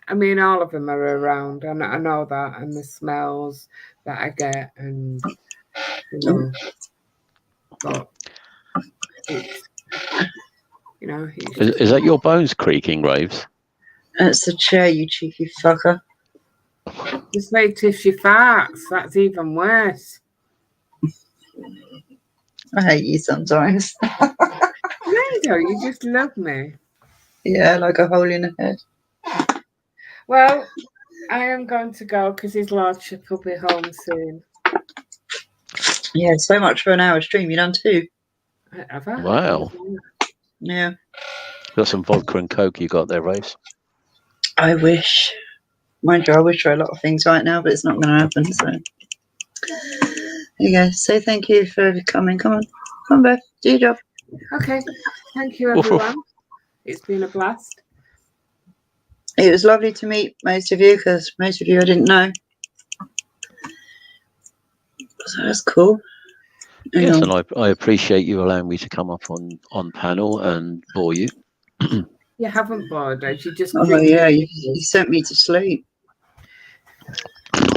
I mean, all of them are around, and I know that, and the smells that I get, and you know, but it's, you know, it's is that your bones creaking, Raves? That's the chair, you cheeky fucker. just wait if she farts. That's even worse. I hate you sometimes. No, you don't. You just love me. Yeah, like a hole in the head. Well, I am going to go because his lordship will be home soon. Yeah, so much for an hour stream. You done 2? Have I? Wow. Yeah. Got some vodka and coke you got there, Raves. I wish. Mind you, I wish for a lot of things right now, but it's not going to happen. So there you go. Say thank you for coming. Come on. Come on, Beth. Do your job. Okay. Thank you, Woof, woof. everyone. It's been a blast. It was lovely to meet most of you because most of you I didn't know. So that's cool. Hang Yes, on. and I appreciate you allowing me to come up on panel and bore you. You haven't bored us. You just Oh, creamed yeah. your You knickers. sent me to sleep.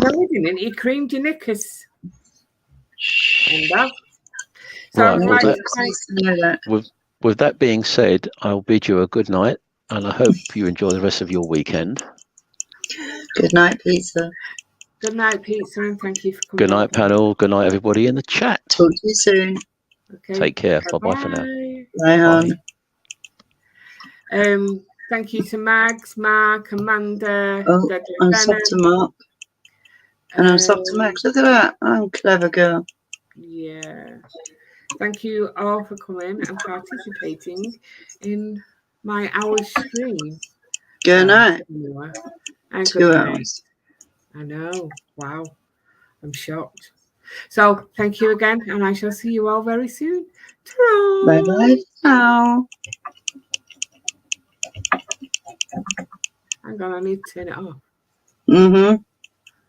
No, we didn't. You creamed your knickers. And that. So Right, I'd well, like to Nobody thank. needs to know that. With that being said, I'll bid you a good night, and I hope you enjoy the rest of your weekend. Good night, pizza. Good night, Pizza, and thank you for coming. Good night, panel. Good night, everybody in the chat. Talk to you soon. Okay. Take care. Bye-bye for now. Bye, hon. Thank you to Mags, Mark, Amanda, Oh, Deadly I'm Venom. soft to Mark. And I'm soft to Max. Look at that. I'm a clever girl. Yeah. Thank you all for coming and participating in my hour stream. Good night. And 2 good night. hours. I know. Wow. I'm shocked. So thank you again, and I shall see you all very soon. Ta-ra! Bye-bye. Ciao. Hang on, I need to turn it off. Mm-hmm.